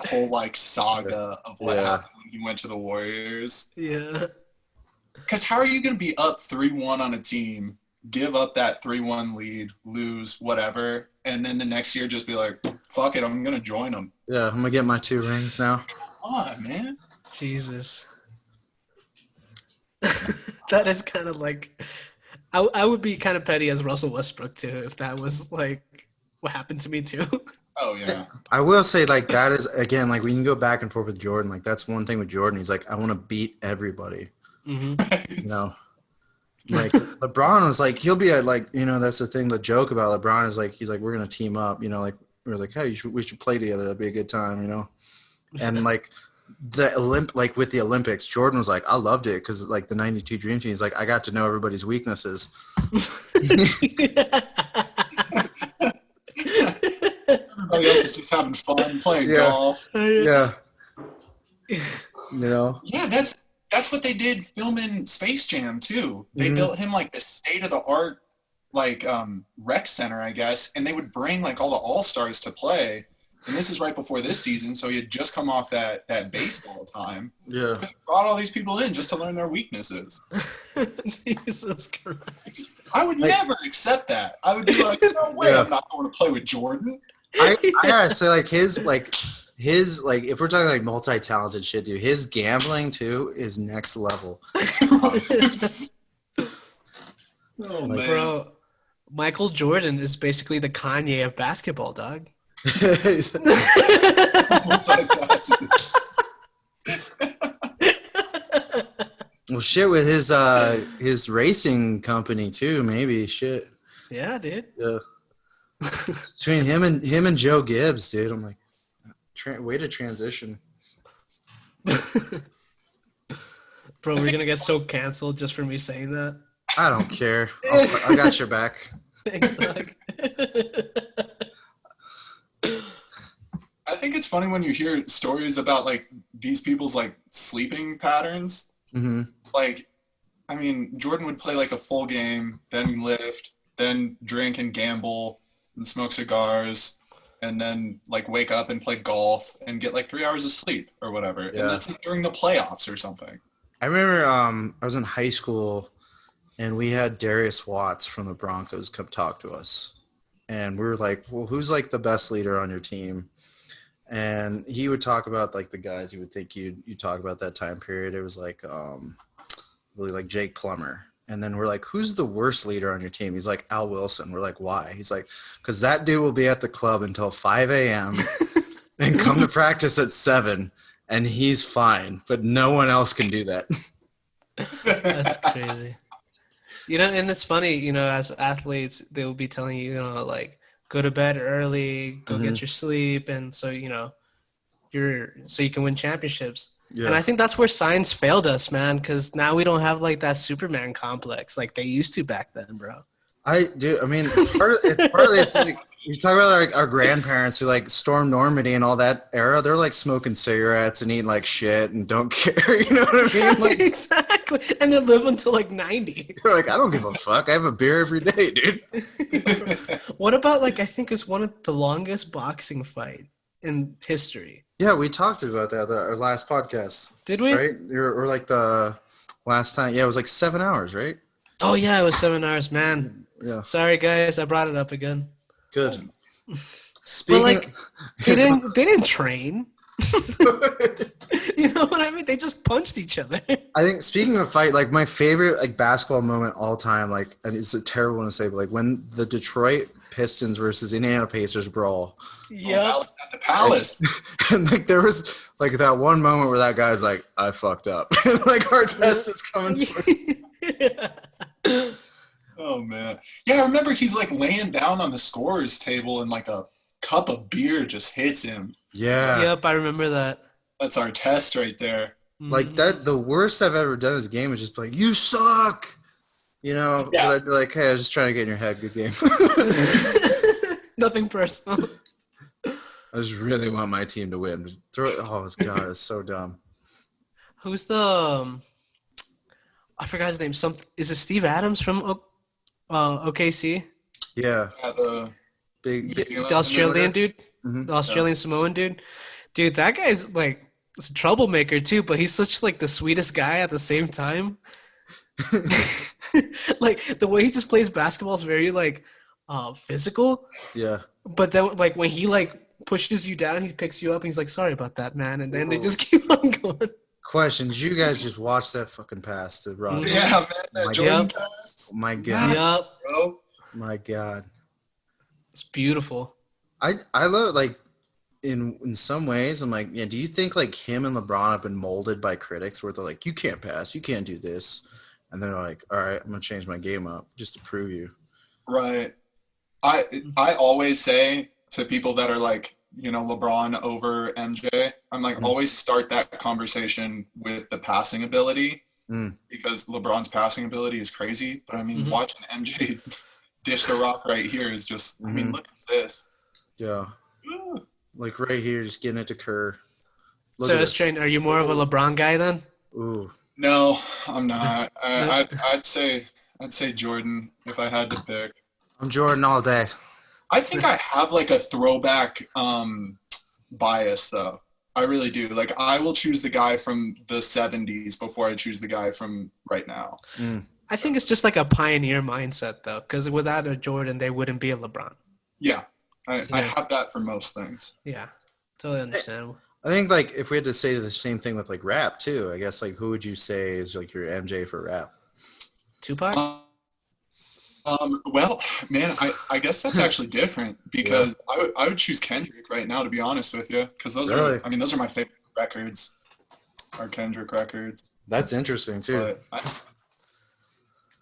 whole like saga of what happened when he went to the Warriors. Yeah. Because how are you going to be up 3-1 on a team, give up that 3-1 lead, lose, whatever, and then the next year just be like, fuck it, I'm going to join them. Yeah, I'm gonna get my 2 rings now. Come on, man. Jesus. That is kind of like, I would be kind of petty as Russell Westbrook too if that was like what happened to me too. Oh Oh yeah. I will say, like, that is, again, like, we can go back and forth with Jordan. Like, that's one thing with Jordan. He's like, I want to beat everybody. Mm-hmm. You know, like LeBron was like, he'll be at, like, you know, that's the thing. The joke about LeBron is like, he's like, we're gonna team up. You know, like we're like, hey, we should play together. That'd be a good time. You know, and like like with the Olympics, Jordan was like, I loved it because like the '92 Dream Team. He's like, I got to know everybody's weaknesses. Everybody else is just having fun playing golf. Yeah. You know. Yeah, that's what they did filming Space Jam too. They built him like this state of the art like rec center, I guess, and they would bring like all the all-stars to play. And this is right before this season, so he had just come off that baseball time. Yeah. He brought all these people in just to learn their weaknesses. Jesus Christ. I would never accept that. I would be like, no way, I'm not going to play with Jordan. I gotta say, like, his if we're talking like multi-talented shit, dude, his gambling too is next level. Oh, Like, man. Bro, Michael Jordan is basically the Kanye of basketball, dog. Multifaceted. Well, shit, with his racing company too, maybe shit. Yeah, dude. Yeah. Between him and Joe Gibbs, dude, I'm like, way to transition. Bro, we're gonna get so canceled just for me saying that. I don't care. I got your back. Thanks, dog. I think it's funny when you hear stories about like these people's like sleeping patterns. Mm-hmm. Like, I mean, Jordan would play like a full game, then lift, then drink and gamble and smoke cigars, and then like wake up and play golf and get like 3 hours of sleep or whatever. Yeah. And that's like during the playoffs or something. I remember I was in high school and we had Darius Watts from the Broncos come talk to us. And we were like, well, who's like the best leader on your team? And he would talk about like the guys you would think you'd talk about that time period. It was like really like Jake Plummer. And then we're like, who's the worst leader on your team? He's like, Al Wilson. We're like, why? He's like, because that dude will be at the club until 5 a.m. and come to practice at 7, and he's fine. But no one else can do that. That's crazy. You know, and it's funny, you know, as athletes, they will be telling you, you know, like, go to bed early, go get your sleep, and so, you know, so you can win championships. Yeah. And I think that's where science failed us, man, because now we don't have like that Superman complex like they used to back then, bro. I do. I mean, partly it's like you talk about like our grandparents who like stormed Normandy and all that era. They're like smoking cigarettes and eating like shit and don't care. You know what I mean? Like, exactly. And they live until like 90. They're like, I don't give a fuck. I have a beer every day, dude. What about like I think it's one of the longest boxing fight in history. Yeah, we talked about that our last podcast. Did we? Right? Or like the last time. Yeah, it was like 7 hours, right? Oh yeah, it was 7 hours, man. Yeah. Sorry guys, I brought it up again. Good. Speaking, but like, they didn't train. You know what I mean? They just punched each other. I think speaking of fight, like my favorite like basketball moment all time, like, and it's a terrible one to say, but like when the Detroit Pistons versus Indiana Pacers brawl. Yeah. Oh, at the Palace. And like there was like that one moment where that guy's like, I fucked up. Like Artest is coming Yeah. Oh man. Yeah, I remember he's like laying down on the scorer's table and like a cup of beer just hits him. Yeah. Yep, I remember that. That's our test right there. Like that, the worst I've ever done as a game is just be like, you suck. You know, Yeah. but I'd be like, hey, I was just trying to get in your head. Good game. Nothing personal. I just really want my team to win. Oh, God, it's so dumb. Who's the I forgot his name. Is it Steve Adams from OKC? Yeah. The The Australian dude? Mm-hmm. The Australian Samoan dude? Dude, that guy's like a troublemaker too, but he's such like the sweetest guy at the same time. Like the way he just plays basketball is very like physical. Yeah. But then like when he like pushes you down, he picks you up and he's like, sorry about that, man. And then they just keep on going. Question: did you guys just watch that fucking pass to Rob? Yeah, man, that Jordan pass. My God. Yep. Bro. My God. It's beautiful. I love like in some ways, I'm like, yeah, do you think like him and LeBron have been molded by critics where they're like, you can't pass, you can't do this, and they're like, all right, I'm gonna change my game up just to prove you. Right. I always say to people that are like, LeBron over MJ, I'm like, always start that conversation with the passing ability because LeBron's passing ability is crazy. But I mean, watching MJ dish the rock right here is just, I mean, look at this. Yeah. Like right here, just getting it to Kerr. So, S-Train, are you more of a LeBron guy then? Ooh. No, I'm not. I'd say Jordan if I had to pick. I'm Jordan all day. I think I have like a throwback bias though. I really do. Like I will choose the guy from the 70s before I choose the guy from right now. I think it's just like a pioneer mindset though, because without a Jordan, they wouldn't be a LeBron. Yeah. I have that for most things. Yeah, totally understandable. I think like if we had to say the same thing with like rap too, I guess like who would you say is like your MJ for rap? Tupac? Well, man, I guess that's actually different because I would choose Kendrick right now, to be honest with you, because those are my favorite records, are Kendrick records. That's interesting too.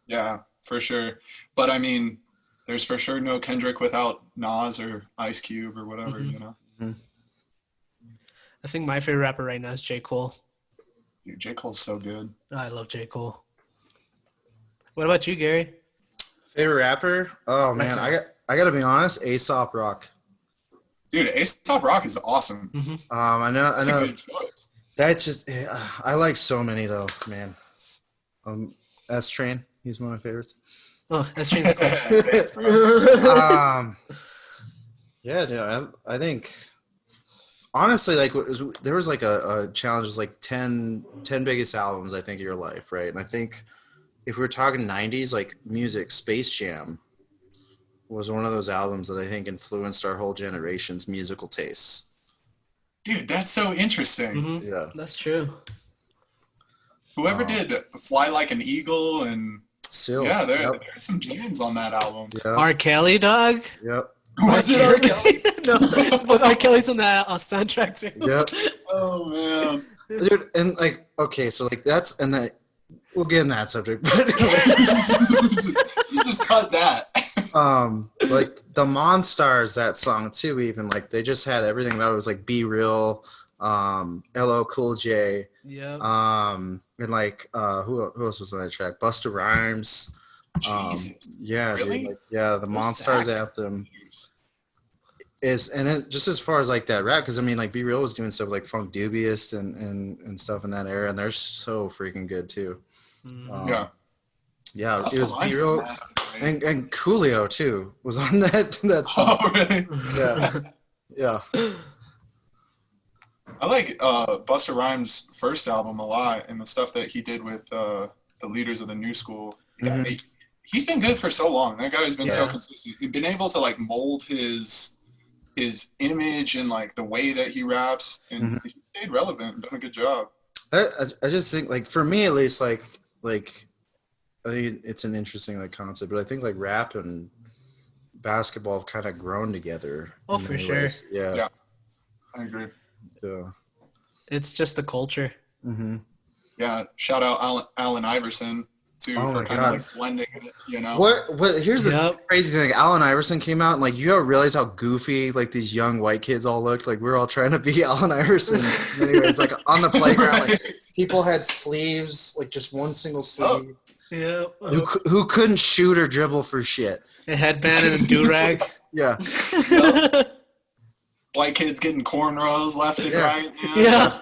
Yeah, for sure. But I mean, there's for sure no Kendrick without Nas or Ice Cube or whatever, I think my favorite rapper right now is J. Cole. Dude, J. Cole's so good. I love J. Cole. What about you, Gary? Favorite rapper? Oh man, I gotta be honest, Aesop Rock. Dude, Aesop Rock is awesome. I know. That's a good choice. That's just I like so many though, man. S Train, he's one of my favorites. Oh, S-Train's cool. Yeah, dude, I think honestly, like there was like a challenge, was like 10 biggest albums I think of your life, right? And I think if we're talking 90s, like music, Space Jam was one of those albums that I think influenced our whole generation's musical tastes. Dude, that's so interesting. Yeah, that's true. Whoever did Fly Like an Eagle and Still, there's some jams on that album. Yep. R. Kelly, dog. Yep. Was it R. Kelly? No, but R. Kelly's on that soundtrack too. Yep. Oh man, dude, and like okay, so like that's and that we'll get in that subject, but you just cut that. Like the Monstars, that song too, even like they just had everything that was like Be Real, LL Cool J, and like who else was on that track? Busta Rhymes. Jesus. Yeah, really? dude, like, yeah, the Monstars anthem is, and it, just as far as like that rap, because I mean like Be Real was doing stuff like Funk Dubious and stuff in that era, and they're so freaking good too. Yeah, it was Be Real, and Coolio too was on that song. Oh really? Yeah. I like Busta Rhymes' first album a lot, and the stuff that he did with the leaders of the new school. Yeah, he's been good for so long. That guy's been so consistent. He's been able to like mold his image and like the way that he raps, and he stayed relevant and done a good job. I just think like for me at least like I think it's an interesting like concept, but I think like rap and basketball have kind of grown together. Oh, for sure. Yeah, I agree. Yeah. It's just the culture. Yeah, shout out Allen Iverson too for kind of like blending it, you know. What here's the crazy thing. Allen Iverson came out and like you don't realize how goofy like these young white kids all looked. Like we were all trying to be Allen Iverson. Anyways, like on the playground, like people had sleeves, like just one single sleeve. Yeah. Who couldn't shoot or dribble for shit. A headband and a do-rag. Yeah. White kids getting cornrows left and right. Yeah.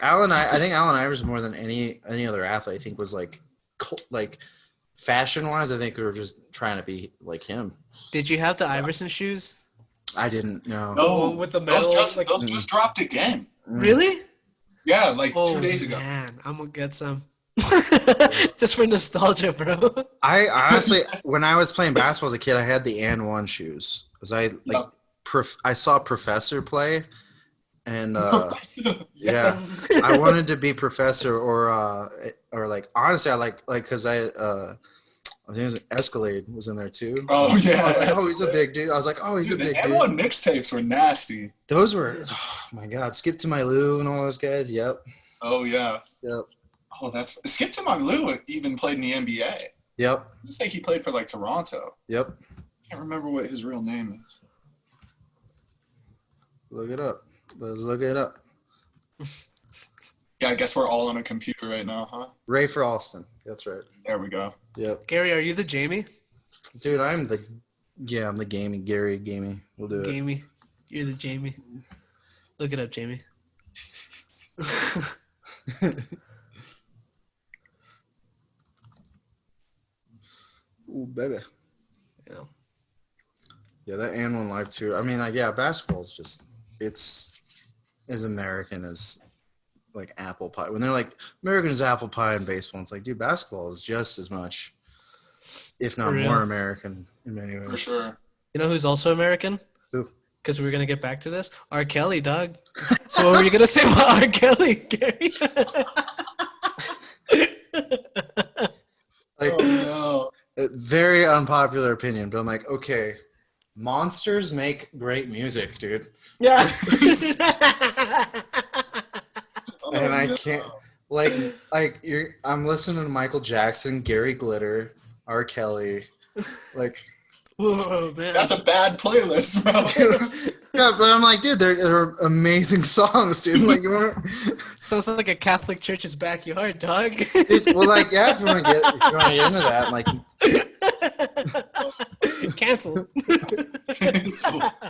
I think Allen Iverson more than any other athlete, I think was like fashion-wise, I think we were just trying to be like him. Did you have the Iverson shoes? I didn't know. No, with the metal. Those just dropped again. Really? Yeah, like 2 days ago. Man, I'm gonna get some. Just for nostalgia, bro. I honestly, when I was playing basketball as a kid, I had the And One shoes because I saw Professor play, and yeah, I wanted to be Professor or like honestly, I like because I think it was Escalade was in there too. Oh yeah. I was like, oh, he's a big dude. I was like, oh, he's a big dude. The M1 mixtapes were nasty. Those were, oh my God, Skip to My Lou and all those guys. Yep. Oh yeah. Yep. Oh, that's Skip to My Lou even played in the NBA. Yep. I think he played for like Toronto. Yep. I can't remember what his real name is. Look it up. Let's look it up. Yeah, I guess we're all on a computer right now, huh? Ray for Alston. That's right. There we go. Yep. Gary, are you the Jamie? Dude, I'm the gaming. Gary gaming. We'll do it. Jamie. You're the Jamie. Look it up, Jamie. Ooh, baby. Yeah. Yeah, that and one live too. I mean, like, yeah, basketball is just, it's as American as like apple pie. When they're like, American is apple pie and baseball, it's like, dude, basketball is just as much, if not more American in many ways. For sure. You know who's also American? Who? Because we're going to get back to this. R. Kelly, dog. So what were you going to say about R. Kelly, Gary? Like, Oh very unpopular opinion, but I'm like, okay, monsters make great music, dude. Yeah. no. And I can't, like I'm listening to Michael Jackson, Gary Glitter, R. Kelly, like. Whoa, man. That's a bad playlist, bro. Yeah, but I'm like, dude, they're amazing songs, dude. Like, Sounds like a Catholic church's backyard, dog. dude, well, like, yeah, if you want to get into that, like, Cancel.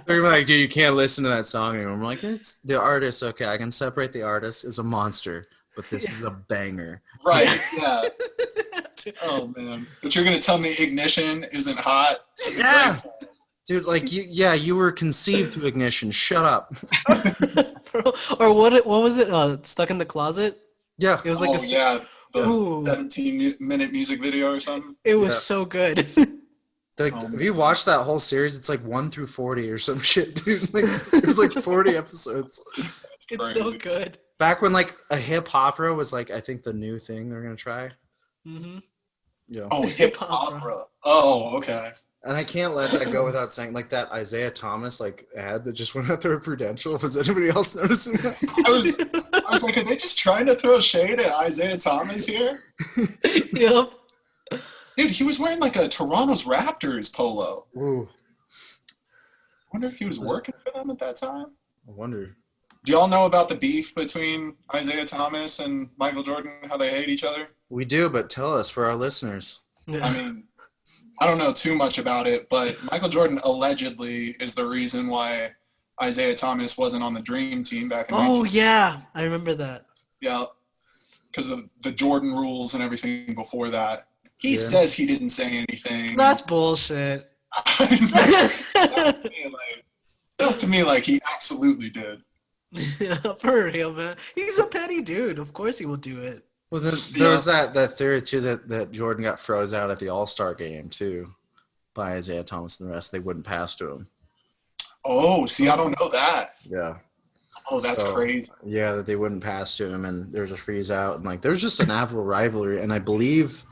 they're like, dude, you can't listen to that song anymore. I'm like, it's the artist. Okay, I can separate the artist as a monster, but this is a banger. Right, yeah. Oh, man. But you're going to tell me Ignition isn't hot? Yeah. Dude, like, you were conceived to Ignition. Shut up. Or what was it? Stuck in the Closet? Yeah. It was like the Ooh. 17-minute music video or something. It was so good. Like, if you watch that whole series, it's like 1 through 40 or some shit, dude. Like, it was like 40 episodes. It's so good. Back when, like, a hip opera was, like, I think the new thing they're going to try. Mm-hmm. Yeah. Oh, hip opera. Oh, okay. And I can't let that go without saying, like, that Isaiah Thomas, like, ad that just went out there at Prudential. Was anybody else noticing that? I was like, are they just trying to throw shade at Isaiah Thomas here? Yep. Dude, he was wearing, like, a Toronto's Raptors polo. Ooh. I wonder if he was working for them at that time. I wonder. Do y'all know about the beef between Isaiah Thomas and Michael Jordan, how they hate each other? We do, but tell us for our listeners. Yeah. I mean, I don't know too much about it, but Michael Jordan allegedly is the reason why Isaiah Thomas wasn't on the Dream Team back in Yeah. I remember that. Yeah, because of the Jordan rules and everything before that. He says he didn't say anything. That's bullshit. Sounds to me like he absolutely did. Yeah, for real, man. He's a petty dude. Of course he will do it. Well, then there was that theory, too, that Jordan got froze out at the All-Star game, too, by Isaiah Thomas and the rest. They wouldn't pass to him. Oh, see, I don't know that. Yeah. Oh, that's crazy. Yeah, that they wouldn't pass to him, and there was a freeze out. And, like, there's just an actual rivalry. And I believe,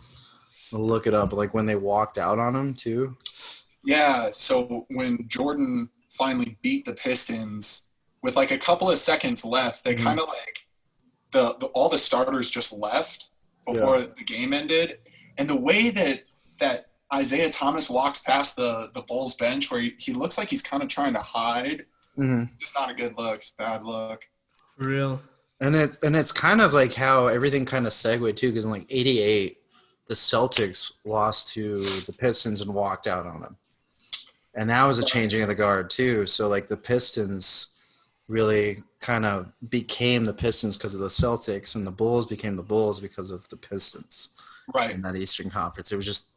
I'll look it up, like, when they walked out on him, too. Yeah, so when Jordan finally beat the Pistons, with, like, a couple of seconds left, they kind of, like, all the starters just left before the game ended. And the way that Isaiah Thomas walks past the Bulls bench where he looks like he's kind of trying to hide, just not a good look. It's a bad look. For real. And it's kind of like how everything kind of segued, too, because in, like, 88, the Celtics lost to the Pistons and walked out on them. And that was a changing of the guard, too. So, like, the Pistons really kind of became the Pistons because of the Celtics, and the Bulls became the Bulls because of the Pistons. Right. In that Eastern Conference. It was just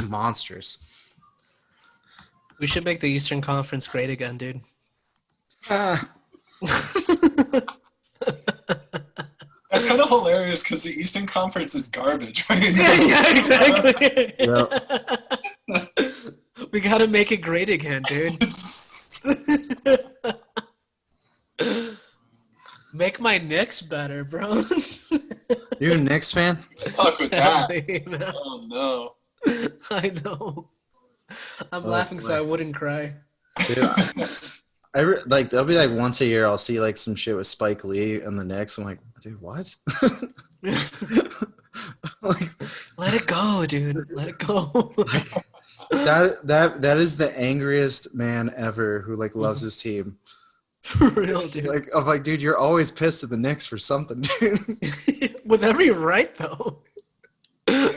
monstrous. We should make the Eastern Conference great again, dude. That's kind of hilarious because the Eastern Conference is garbage right now. Yeah, exactly. Yep. We gotta make it great again, dude. Make my Knicks better, bro. You a Knicks fan? Fuck with that. Sadly, man. Oh, no. I know. I'm Oh, laughing so boy. I wouldn't cry. Dude, like there'll be like once a year I'll see like some shit with Spike Lee and the Knicks. I'm like, dude, what? Like, Let it go, dude. Let it go. that is the angriest man ever who like loves his team. For real, dude. Like I'm like, dude, you're always pissed at the Knicks for something, dude. With every right, though. Can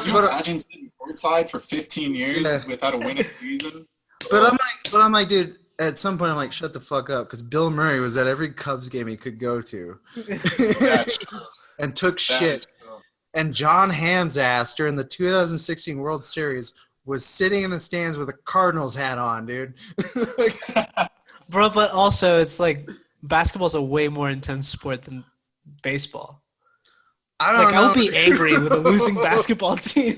you imagine sitting courtside for 15 years without a winning season? But I'm like, dude. At some point, I'm like, shut the fuck up, because Bill Murray was at every Cubs game he could go to, That's true. and took shit. And John Hamm's ass during the 2016 World Series was sitting in the stands with a Cardinals hat on, dude. Bro, but also it's like basketball's a way more intense sport than baseball. I would be angry with a losing basketball team.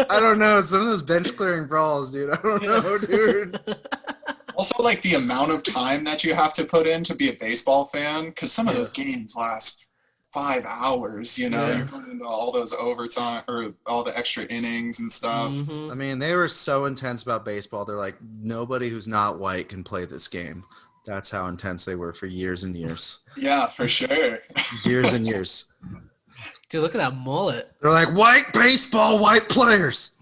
I don't know. Some of those bench clearing brawls, dude. I don't know, dude. Also, like the amount of time that you have to put in to be a baseball fan, because some of those games last 5 hours. You know, you're going into all those overtime or all the extra innings and stuff. I mean, they were so intense about baseball. They're like, nobody who's not white can play this game. That's how intense they were for years and years. Yeah, for sure. Years and years. Dude, look at that mullet. They're like, white baseball, white players.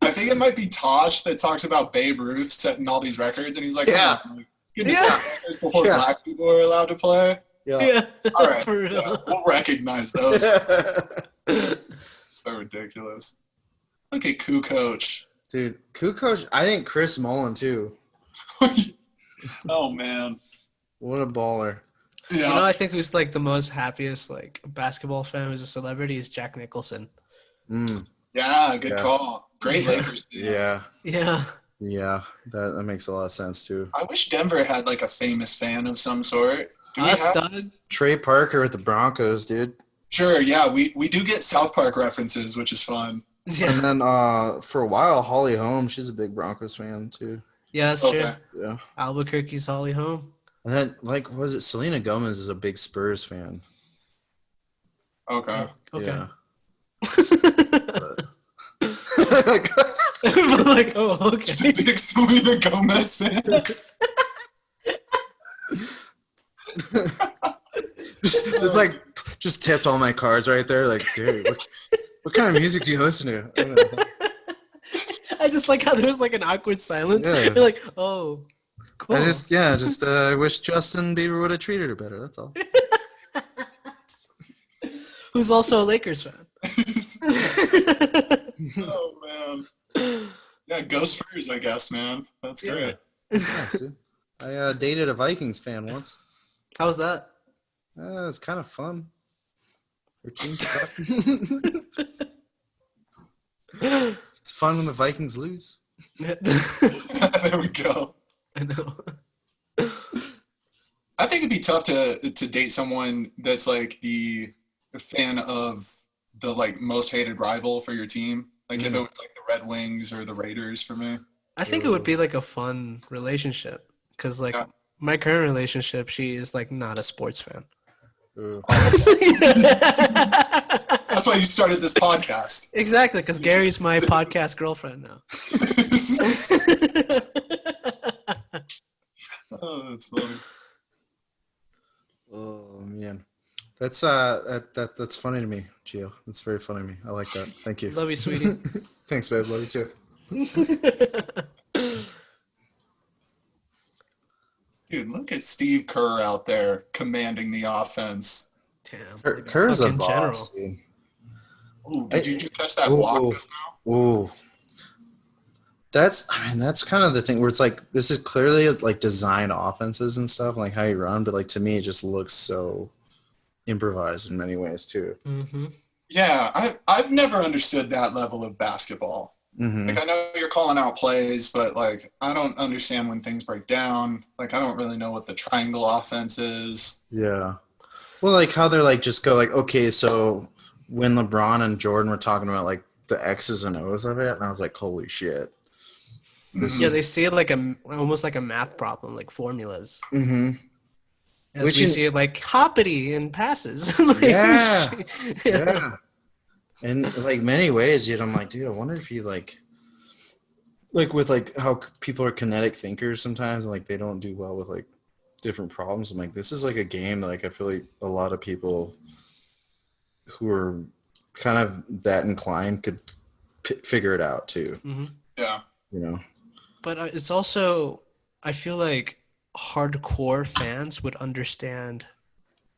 I think it might be Tosh that talks about Babe Ruth setting all these records, and he's like, Yeah. "Come on, get to set records before black people are allowed to play." Yeah. All right, For real. we'll recognize those. So ridiculous. Look at Coup Coach. Dude, Kukoc, I think Chris Mullen, too. Oh, man. What a baller. Yeah. You know, I think who's like the most happiest like basketball fan who's a celebrity is Jack Nicholson. Yeah, good call. Great Lakers dude. Yeah. Yeah. Yeah, that makes a lot of sense, too. I wish Denver had like a famous fan of some sort. Do we Us, have- Doug? Trey Parker with the Broncos, dude. Sure, yeah, we do get South Park references, which is fun. Yeah. And then for a while, Holly Holm, she's a big Broncos fan, too. Yeah, that's Okay. true. Yeah. Albuquerque's Holly Home. And then, like, was it Selena Gomez is a big Spurs fan? Okay. Okay. Yeah. Like, oh, Just a okay. big Selena Gomez fan. It's like, just tipped all my cards right there. Like, dude, what kind of music do you listen to? I don't know. I just like how there was like an awkward silence. Yeah. You're like, oh, cool. I just wish Justin Bieber would have treated her better. That's all. Who's also a Lakers fan. Oh man. Yeah, go Spurs, I guess, man. That's great. Nice, dude. I dated a Vikings fan once. How was that? It was kind of fun. Her team sucked. It's fun when the Vikings lose. There we go. I know. I think it'd be tough to date someone that's like the fan of the like most hated rival for your team. Like if it was like the Red Wings or the Raiders for me. I think it would be like a fun relationship because like my current relationship, she is like not a sports fan. Ooh. That's why you started this podcast. Exactly, because Gary's my podcast girlfriend now. Oh, that's funny. Oh man, that's that's funny to me, Gio. That's very funny to me. I like that. Thank you. Love you, sweetie. Thanks, babe. Love you too. Dude, look at Steve Kerr out there commanding the offense. Damn. Kerr's a fucking boss, dude. Ooh, did you just catch that block just now? Ooh. That's kind of the thing where it's like, this is clearly like designed offenses and stuff, like how you run, but like to me, it just looks so improvised in many ways too. Mm-hmm. Yeah, I've never understood that level of basketball. Mm-hmm. Like I know you're calling out plays, but like I don't understand when things break down. Like I don't really know what the triangle offense is. Yeah. Well, like how they're like, just go like, okay, so when LeBron and Jordan were talking about like the X's and O's of it, and I was like, holy shit. Yeah, they see it like almost like a math problem, like formulas. Mm-hmm. As we see it like hoppity and passes. Like, Yeah. Yeah. In like many ways, dude, I'm like, dude, I wonder if you like with like how people are kinetic thinkers sometimes, and like they don't do well with like different problems. I'm like, this is like a game that like I feel like a lot of people who are kind of that inclined could figure it out too. Hmm. Yeah. You know? But it's also, I feel like hardcore fans would understand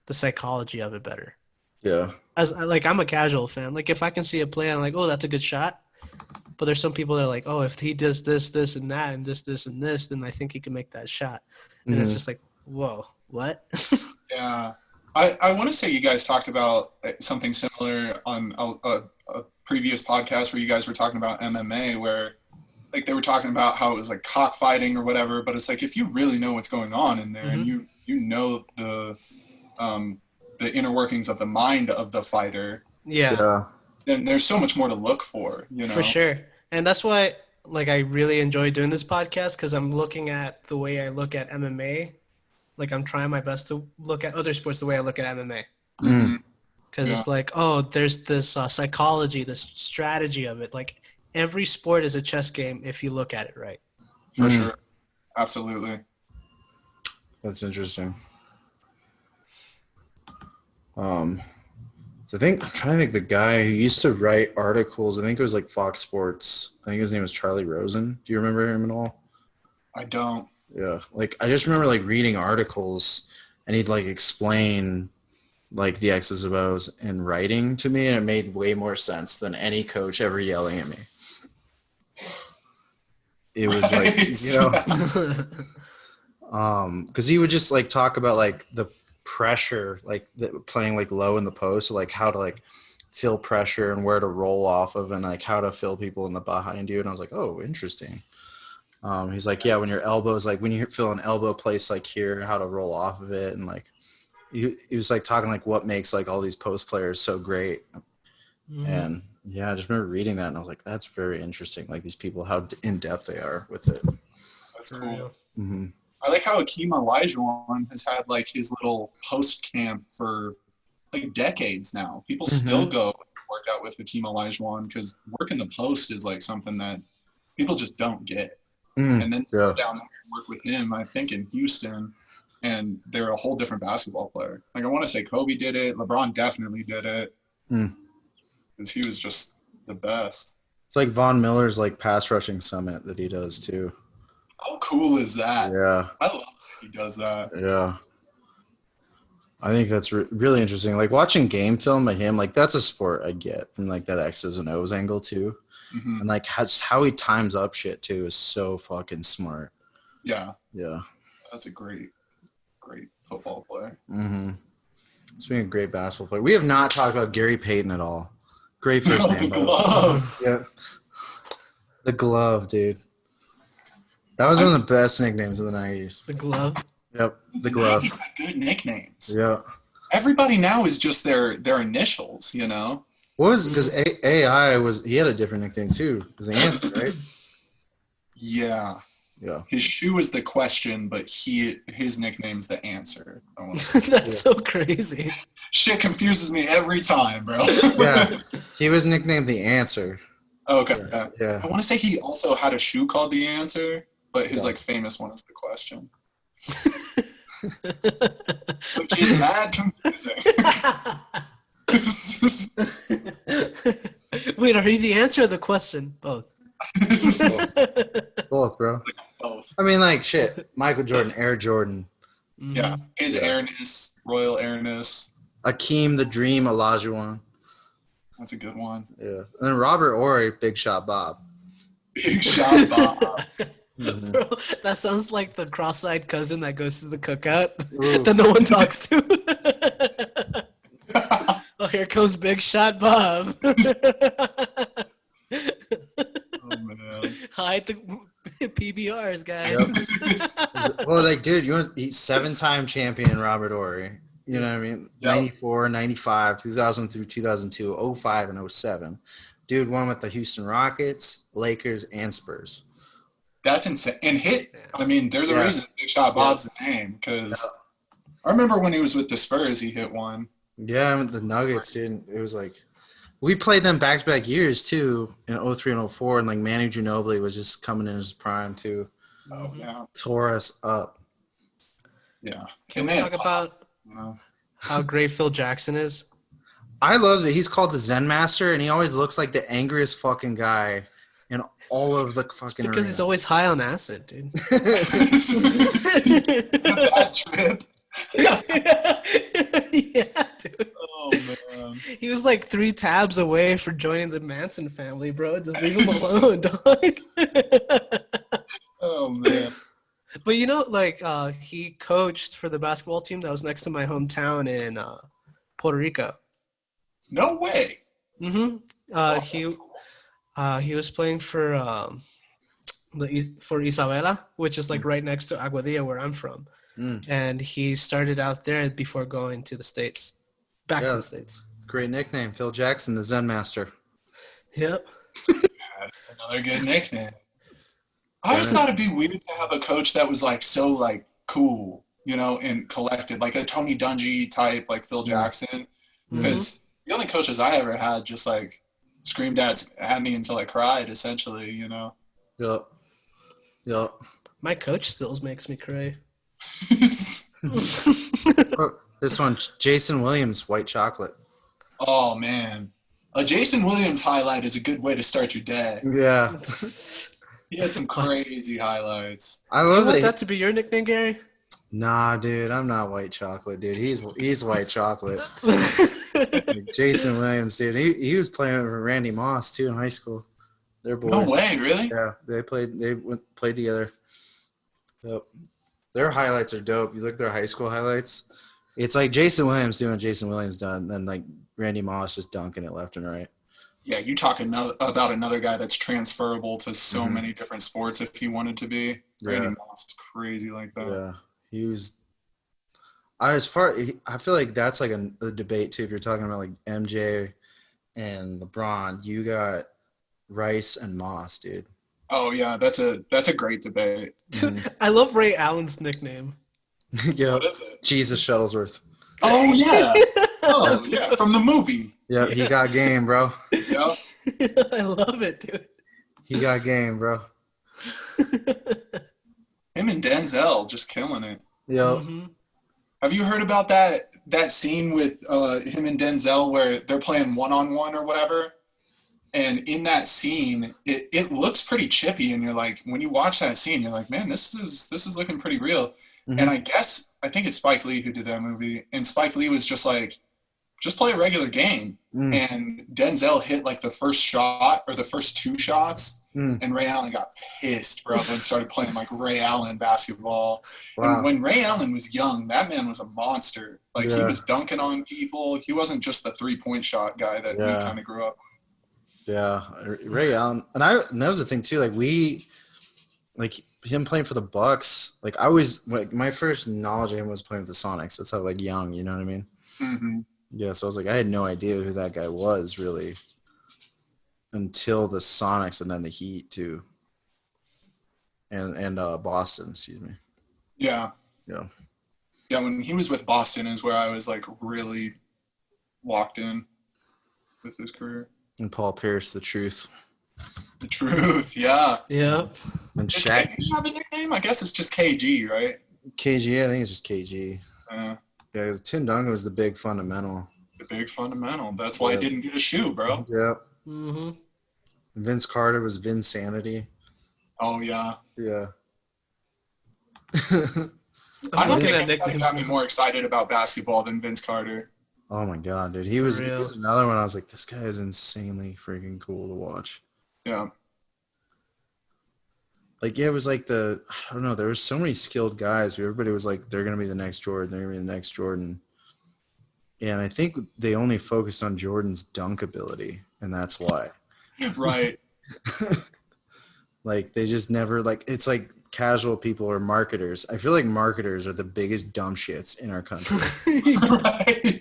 the psychology of it better. Yeah. As like I'm a casual fan. Like if I can see a play and I'm like, oh, that's a good shot. But there's some people that are like, oh, if he does this, this, and that, and this, and this, then I think he can make that shot. And it's Mhm. just like, whoa, what? Yeah. I want to say you guys talked about something similar on a previous podcast where you guys were talking about MMA, where like they were talking about how it was like cockfighting or whatever, but it's like if you really know what's going on in there and Mhm. you know the inner workings of the mind of the fighter, Yeah, Yeah. then there's so much more to look for, you for know? sure. And that's why, like, I really enjoy doing this podcast because I'm looking at the way I look at MMA. Like, I'm trying my best to look at other sports the way I look at MMA. Mm. Because Yeah, it's like, oh, there's this psychology, this strategy of it. Like, every sport is a chess game if you look at it right. for Mm. sure. Absolutely. That's interesting. Um, so I think I'm trying to think the guy who used to write articles. I think it was like Fox Sports. I think his name was Charlie Rosen. Do you remember him at all? I don't. Yeah. Like I just remember like reading articles and he'd like explain like the X's and O's in writing to me, and it made way more sense than any coach ever yelling at me. It was like, because he would just like talk about like the pressure, like playing like low in the post, so, like how to like feel pressure and where to roll off of, and like how to fill people in the behind you. And I was like, oh, interesting. He's like, yeah, when your elbows, like when you feel an elbow place like here, how to roll off of it, and like he was like talking like what makes like all these post players so great. Mhm. And yeah, I just remember reading that and I was like, that's very interesting. Like these people, how in depth they are with it. That's For cool. real. Mm-hmm. I like how Akeem Olajuwon has had like his little post camp for like decades now. People still go work out with Akeem Olajuwon because work in the post is like something that people just don't get. Mm, And then yeah. go down there and work with him, I think in Houston, and they're a whole different basketball player. Like I want to say Kobe did it, LeBron definitely did it, Mm. because he was just the best. It's like Von Miller's like pass rushing summit that he does too. How cool is that? Yeah, I love that he does that. yeah. I think that's really interesting. Like watching game film of him, like that's a sport I get from like that X's and O's angle too, Hmm. and like how he times up shit too is so fucking smart. Yeah, Yeah. that's a great football player. Mm-hmm. He's being a great basketball player. We have not talked about Gary Payton at all. Great first The name though. glove. Yeah. The glove, dude. That was one of the best nicknames of the 90s. The glove. Yep. The The glove. 90s had good nicknames. Yeah. Everybody now is just their initials, you know? What was because AI was he had a different nickname too. It was the answer, right? Yeah. Yeah. His shoe is the question, but his nickname's the answer. I wanna say. That's so crazy. Shit confuses me every time, bro. Yeah. He was nicknamed the answer. Okay. Yeah. I want to say he also had a shoe called the answer, but his Yeah. like famous one is the question. Which is mad confusing. Wait, are you the answer or the question? Both. Both, bro. Both. I mean, like shit. Michael Jordan, Air Jordan, Yeah. His Yeah. airness, royal airness. Akeem the Dream Olajuwon. That's a good one. Yeah. And then Robert Ory, Big Shot Bob. Big shot, Bob. Mhm. Bro, that sounds like the cross-eyed cousin that goes to the cookout Ooh. that no one talks to. Oh, here comes Big Shot Bob. Oh man. Hide the PBRs, guys. Well, like, dude, he's 7-time champion Robert Ory. You know what I mean? Yep. 94, 95, 2000 through 2002, 05, and 07. Dude won with the Houston Rockets, Lakers, and Spurs. That's insane. And I mean, there's a Yeah. reason Big Shot Bob's the name, because I remember when he was with the Spurs, he hit one. Yeah, with the Nuggets, dude. It was like We played them back-to-back years too in 03 and 04, and like Manu Ginobili was just coming in his prime too. Oh yeah, Tore us up. yeah. Can we talk about how great Phil Jackson is? I love that he's called the Zen Master, and he always looks like the angriest fucking guy in all of the fucking Because he's always high on acid, dude. That trip. Yeah, dude. Oh man. He was like 3 tabs away for joining the Manson family, bro. Just leave him alone, dog. Oh man. But you know, like he coached for the basketball team that was next to my hometown in Puerto Rico. No way. Mm-hmm. He was playing for Isabela, which is like right next to Aguadilla, where I'm from. And he started out there before going to the States, back to the States. Great nickname, Phil Jackson, the Zen Master. Yep. That's another good nickname. I always thought it'd be weird to have a coach that was like so like cool, you know, and collected, like a Tony Dungy type, like Phil Jackson. Because the only coaches I ever had just like screamed at me until I cried, essentially, you know. Yep. My coach still makes me cry. This one, Jason Williams, White Chocolate. Oh man, a Jason Williams highlight is a good way to start your day. Yeah. He had some crazy highlights. I Do you love want that to be your nickname, Gary? Nah, dude, I'm not White Chocolate, dude. He's White Chocolate. Like Jason Williams, dude. He was playing with Randy Moss too in high school. They're boys. No way, really? Yeah, they played together. Yep. Their highlights are dope. You look at their high school highlights. It's like Jason Williams doing what Jason Williams done, and then like Randy Moss just dunking it left and right. Yeah, you talking about another guy that's transferable to so many different sports if he wanted to be. Randy Moss is crazy like that. Yeah, he was. I feel like that's like a debate too. If you're talking about like MJ and LeBron, you got Rice and Moss, dude. Oh yeah, that's a great debate. Dude, I love Ray Allen's nickname. Yeah, What is it? Jesus Shuttlesworth. Oh yeah. Oh yeah, from the movie. Yeah, he got game, bro. Yep. I love it, dude. He got game, bro. Him and Denzel just killing it. Yep. Have you heard about that scene with him and Denzel where they're playing one-on-one or whatever? And in that scene, it looks pretty chippy, and you're like, when you watch that scene, you're like, man, this is looking pretty real. And I think it's Spike Lee who did that movie, and Spike Lee was just like, just play a regular game. And Denzel hit like the first shot or the first 2 shots, and Ray Allen got pissed, bro, and started playing like Ray Allen basketball. Wow. And when Ray Allen was young, that man was a monster. Like he was dunking on people. He wasn't just the 3-point shot guy that we kind of grew up with. Yeah, Ray Allen, and that was the thing too. Like him playing for the Bucks. Like I always, like my first knowledge of him was playing with the Sonics. That's how like young, you know what I mean? Yeah, so I was like, I had no idea who that guy was really until the Sonics and then the Heat too, and Boston. Excuse me. Yeah. Yeah. Yeah, when he was with Boston is where I was like really locked in with his career. And Paul Pierce, the truth. The truth, yeah. Yeah. And Does Shaq. KG have a nickname? I guess it's just KG, right? KG, I think it's just KG. Yeah, because Tim Duncan was the big fundamental. the big fundamental. That's why I didn't get a shoe, bro. Yeah. Mm-hmm. Vince Carter was Vinsanity. Oh, yeah. Yeah. I don't looking think at anybody nicknames got me now. more excited about basketball than Vince Carter. Oh my god, dude. He was Real. another one. I was like, this guy is insanely freaking cool to watch. Yeah. Like, yeah, it was like I don't know, there were so many skilled guys who everybody was like, they're gonna be the next Jordan, they're gonna be the next Jordan. And I think they only focused on Jordan's dunk ability, and that's why. Right. Like they just never it's like casual people or marketers. I feel like marketers are the biggest dumb shits in our country. Right.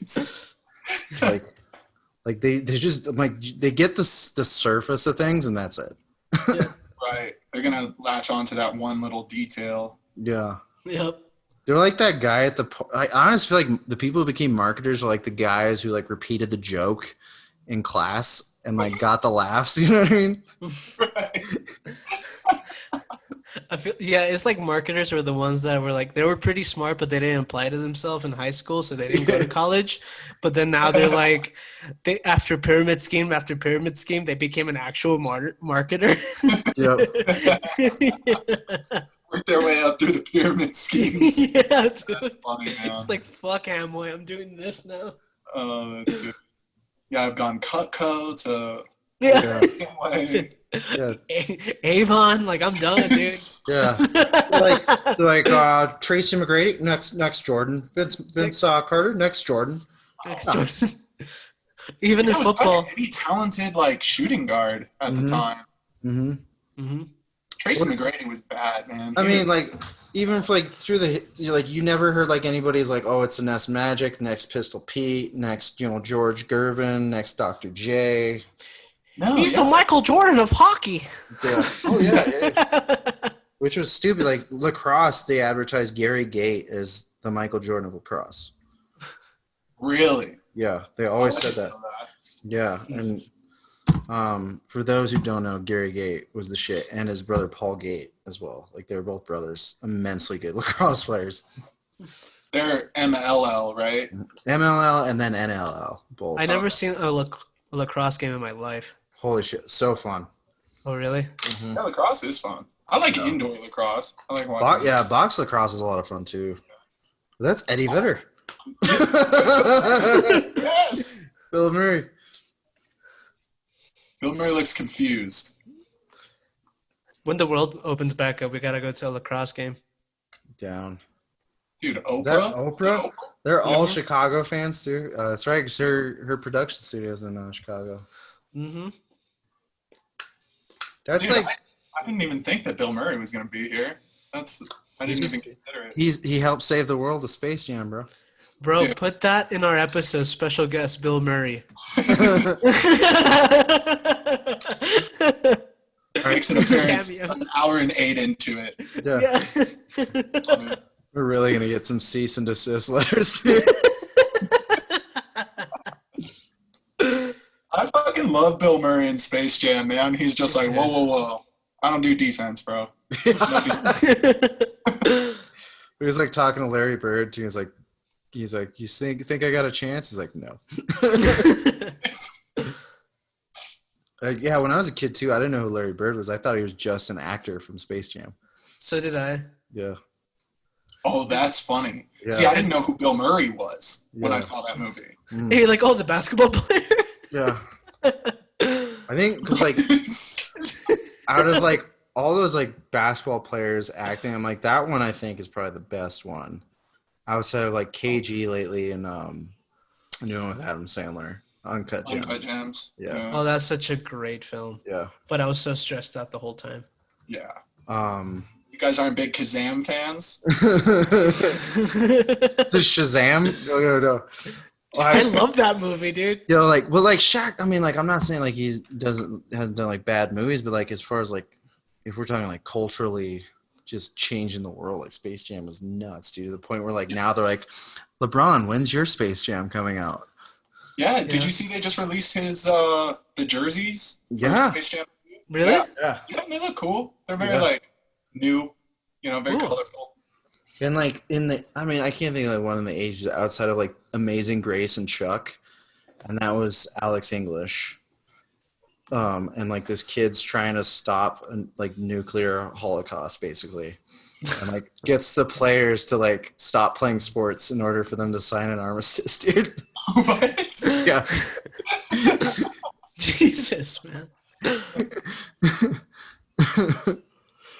like they just like they get the surface of things and that's it. Yeah. Right. They're going to latch on to that one little detail. Yeah. Yep. They're like that guy at I honestly feel like the people who became marketers are like the guys who like repeated the joke in class and like got the laughs. You know what I mean? Right. I feel it's like marketers were the ones that were like they were pretty smart, but they didn't apply to themselves in high school, so they didn't go to college. But then now they're like, they after pyramid scheme after pyramid scheme, they became an actual marketer. Yep. Work their way up through the pyramid schemes. Yeah, dude. That's funny, man. It's like fuck Amway, I'm doing this now. Oh, that's good. Yeah, I've gone Cutco to Yeah. Amway. Yeah. Avon, like I'm done, dude. Yeah. like Tracy McGrady, next Jordan. Vince Carter, next Jordan. Next Jordan. Even in was football. Any talented like shooting guard at the time. Mm-hmm. Mm-hmm. Tracy McGrady was bad, man. I mean, like, even for, like through the you never heard like anybody's like, oh, it's the Nest Magic, next Pistol Pete, next George Gervin, next Dr. J. No, He's the Michael Jordan of hockey. Yeah. Oh yeah. Which was stupid. Like lacrosse, they advertised Gary Gate as the Michael Jordan of lacrosse. Really? Yeah, they always I said didn't that. know that. Yeah, and for those who don't know, Gary Gate was the shit, and his brother Paul Gate as well. Like they were both brothers, immensely good lacrosse players. They're MLL, right? MLL and then NLL, both. I never seen a lacrosse game in my life. Holy shit, so fun. Oh really? Mm-hmm. Yeah, lacrosse is fun. I like indoor lacrosse. I like watching. Box lacrosse is a lot of fun too. That's Eddie Vedder. Yes. Bill Murray. Bill Murray looks confused. When the world opens back up, we gotta go to a lacrosse game. Down. Dude, Oprah? Is that Oprah? They're all Mhm. Chicago fans too. That's right, 'cause her production studio's in Chicago. Mm-hmm. That's Dude, like I didn't even think that Bill Murray was going to be here. I didn't even consider it. he helped save the world with Space Jam, bro. Bro, Yeah. put that in our episode. Special guest Bill Murray. Makes an appearance Cameo. an hour and 8 into it. Yeah. Yeah. We're really gonna get some cease and desist letters. I fucking love Bill Murray in Space Jam, man. He's just like, whoa, whoa, whoa. I don't do defense, bro. He was like talking to Larry Bird too. He's like, you think I got a chance? He's like, no. Yeah, when I was a kid too, I didn't know who Larry Bird was. I thought he was just an actor from Space Jam. So did I. Yeah. Oh, that's funny. Yeah. See, I didn't know who Bill Murray was when I Yeah. saw that movie. And you're like, oh, the basketball player? Yeah. I think because like out of like all those like basketball players acting, I'm like that one I think is probably the best one. Outside of like KG lately and new one with Adam Sandler, Uncut Gems. Uncut Gems. Yeah. Oh, that's such a great film. Yeah. But I was so stressed out the whole time. Yeah. Um, You guys aren't big Kazam fans? it's a Shazam. No. I love that movie, dude. Like Shaq. I mean, like I'm not saying like he hasn't done like bad movies, but like as far as like if we're talking like culturally just changing the world, like Space Jam was nuts, dude. To the point where like now they're like, LeBron, when's your Space Jam coming out? Yeah. Did you see they just released his the jerseys? For Yeah. Space Jam? Really? Yeah. Yeah, they look cool. They're very like new, very Ooh. colorful. And like I can't think of like one of the ages outside of like Amazing Grace and Chuck, and that was Alex English. And like this kid's trying to stop like nuclear holocaust basically, and like gets the players to like stop playing sports in order for them to sign an armistice, dude. What? Yeah. Jesus, man.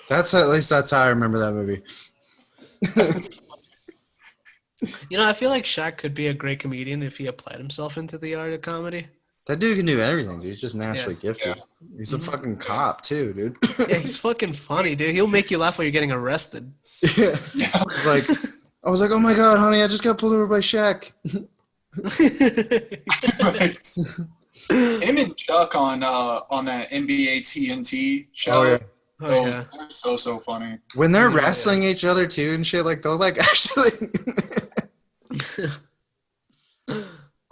That's at least that's how I remember that movie. You know, I feel like Shaq could be a great comedian if he applied himself into the art of comedy. That dude can do everything, dude. He's just naturally gifted. Yeah. He's a fucking cop too, dude. Yeah, he's fucking funny, dude. He'll make you laugh while you're getting arrested. Yeah. Yeah. I was like, oh my god, honey, I just got pulled over by Shaq. Right. Him and Chuck on that NBA TNT show. Oh, yeah. Oh, yeah. They're so funny. When they're Yeah, wrestling each other too and shit, like they'll like actually.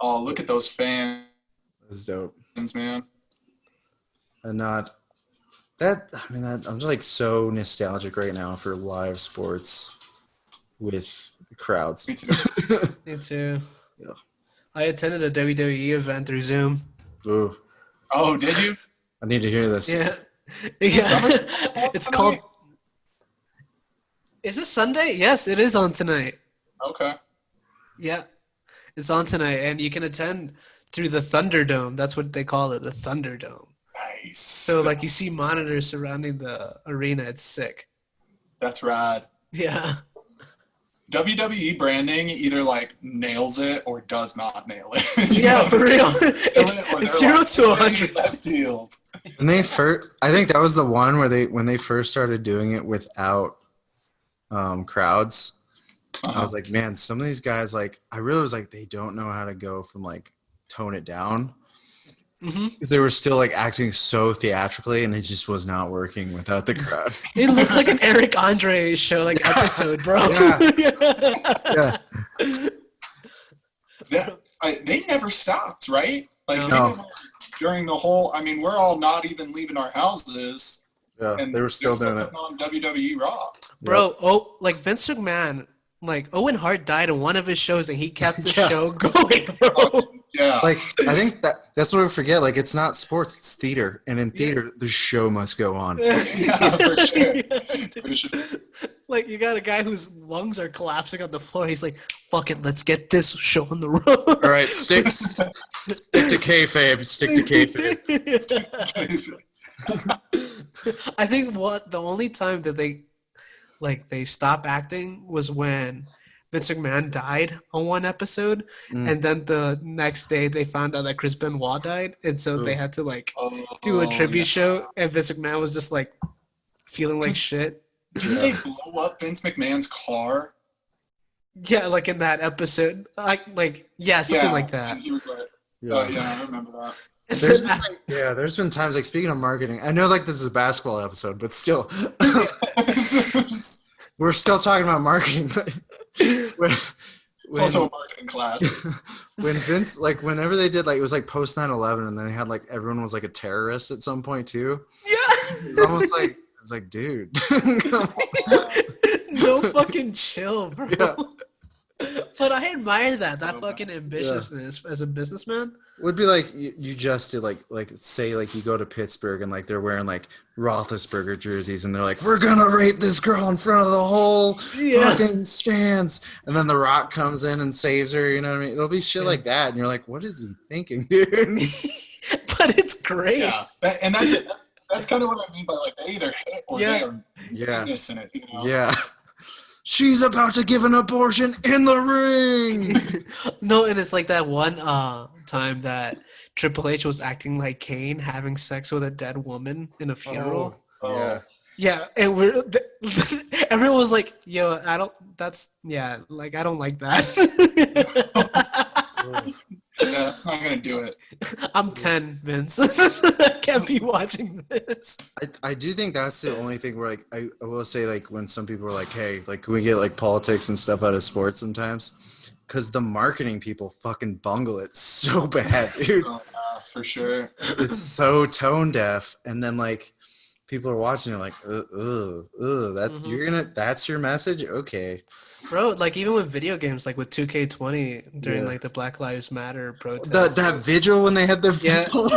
Oh, look at those fans. That's dope. Man. And not that. I mean, that I'm just like so nostalgic right now for live sports with crowds. Me too. Me too. Yeah. I attended a WWE event through Zoom. Ooh, Oh, did you? I need to hear this. Yeah. SummerSlam It's tonight? called. Is it Sunday? Yes, it is on tonight. Okay. Yeah, it's on tonight, and you can attend through the Thunderdome. That's what they call it, the Thunderdome. Nice. So, like, you see monitors surrounding the arena. It's sick. That's rad. Yeah. WWE branding either like nails it or does not nail it. Yeah, for real. It's 0 to 100. Left field. When they first, I think that was the one where when they first started doing it without crowds. I was like, man, some of these guys, like, I really was like, they don't know how to go from like tone it down. Because they were still like acting so theatrically, and it just was not working without the crowd. It looked like an Eric Andre show, like episode, bro. Yeah. They never stopped, right? Like No. During the whole. I mean, we're all not even leaving our houses. Yeah, and they were still doing it. On WWE Raw. Bro, like Vince McMahon, like Owen Hart died in one of his shows, and he kept the show going, bro. Yeah. Like, I think that's what we forget. Like, it's not sports, it's theater. And in theater, the show must go on. Yeah, for sure. For sure. Like, you got a guy whose lungs are collapsing on the floor. He's like, fuck it, let's get this show on the road. All right, stick to kayfabe. Stick to kayfabe. I think the only time that they stopped acting was when Vince McMahon died on one episode, and then the next day they found out that Chris Benoit died, and so they had to do a tribute show, and Vince McMahon was just like feeling like shit. Didn't they blow up Vince McMahon's car? Yeah, like in that episode, something like that. And he regret it. Yeah. I remember that. There's been times, like, speaking of marketing, I know, like, this is a basketball episode, but still, we're still talking about marketing. But it's also a marketing class. When Vince, like, whenever they did, like, it was like post 9/11, and then they had like everyone was like a terrorist at some point too. Yeah, it's almost like I was like, dude, no fucking chill, bro. Yeah. But I admire that fucking ambitiousness as a businessman. Would be like you just did, like say, like, you go to Pittsburgh and like they're wearing like Roethlisberger jerseys and they're like, we're gonna rape this girl in front of the whole fucking stands, and then The Rock comes in and saves her. You know what I mean? It'll be shit like that, and you're like, what is he thinking, dude? But it's great. Yeah, and that's kind of what I mean by, like, they either hit or they are genius in it. You know? Yeah. She's about to give an abortion in the ring. No, and it's like that one time that Triple H was acting like Kane having sex with a dead woman in a funeral. Oh. Yeah, and everyone was like, "Yo, I don't like that." Yeah, that's not gonna do it. I'm 10, Vince. I can't be watching this. I do think that's the only thing where, like, I will say, like, when some people are like, hey, like, can we get like politics and stuff out of sports sometimes? Because the marketing people fucking bungle it so bad, dude. Oh, yeah, for sure. It's so tone deaf, and then like people are watching it like, that's your message, okay. Bro, like, even with video games, like with 2K20 during like the Black Lives Matter protest. That vigil when they had their I was